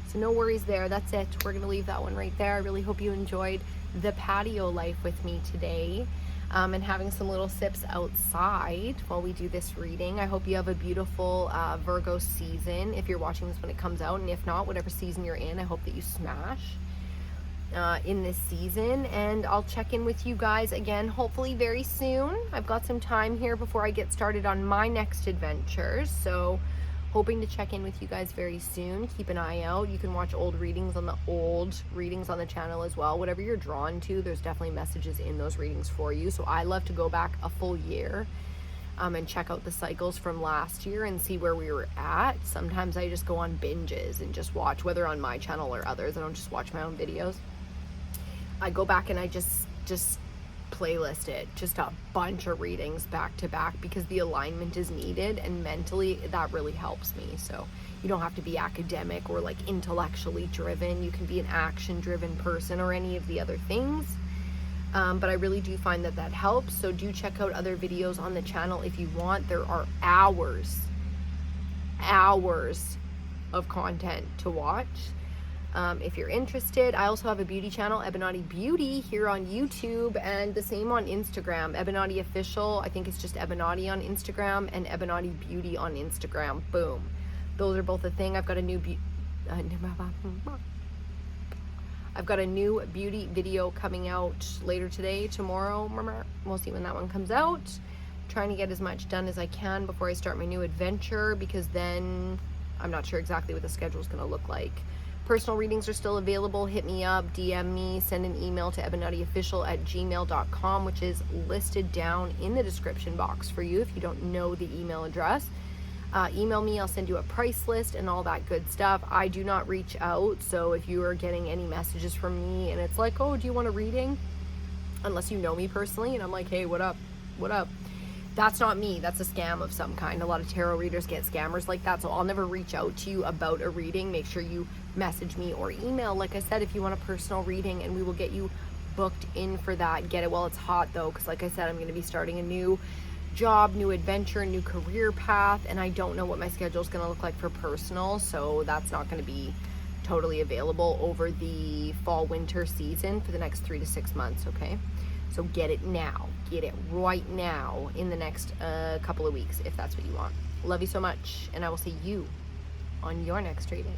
Speaker 1: So no worries there. That's it. We're going to leave that one right there. I really hope you enjoyed the patio life with me today, and having some little sips outside while we do this reading. I hope you have a beautiful Virgo season if you're watching this when it comes out, and if not, whatever season you're in, I hope that you smash in this season. And I'll check in with you guys again hopefully very soon. I've got some time here before I get started on my next adventures, so hoping to check in with you guys very soon. Keep an eye out. You can watch old readings on the channel as well. Whatever you're drawn to, there's definitely messages in those readings for you. So I love to go back a full year and check out the cycles from last year and see where we were at. Sometimes I just go on binges and just watch, whether on my channel or others. I don't just watch my own videos. I go back and I just playlist it, just a bunch of readings back to back, because the alignment is needed, and mentally that really helps me. So you don't have to be academic or like intellectually driven. You can be an action driven person or any of the other things, but I really do find that helps. So do check out other videos on the channel if you want. There are hours of content to watch. If you're interested, I also have a beauty channel, EBINOTTIbeauty, here on YouTube, and the same on Instagram, EBINOTTI Official. I think it's just EBINOTTI on Instagram, and EBINOTTIbeauty on Instagram. Boom. Those are both a thing. I've got a new beauty video coming out later today, tomorrow. We'll see when that one comes out. Trying to get as much done as I can before I start my new adventure, because then I'm not sure exactly what the schedule is going to look like. Personal readings are still available. Hit me up, DM me, send an email to ebinottiofficial@gmail.com, which is listed down in the description box for you if you don't know the email address. email me. I'll send you a price list and all that good stuff. I do not reach out, so if you are getting any messages from me and it's like, oh, do you want a reading? Unless you know me personally and I'm like, hey, what up? What up? That's not me. That's a scam of some kind. A lot of tarot readers get scammers like that, so I'll never reach out to you about a reading. Make sure you message me or email, like I said, if you want a personal reading, and we will get you booked in for that. Get it while it's hot though, because like I said, I'm going to be starting a new job, new adventure, new career path, and I don't know what my schedule is going to look like for personal, so that's not going to be totally available over the fall winter season for the next 3 to 6 months. Okay, so get it now, get it right now in the next couple of weeks if that's what you want. Love you so much, and I will see you on your next reading.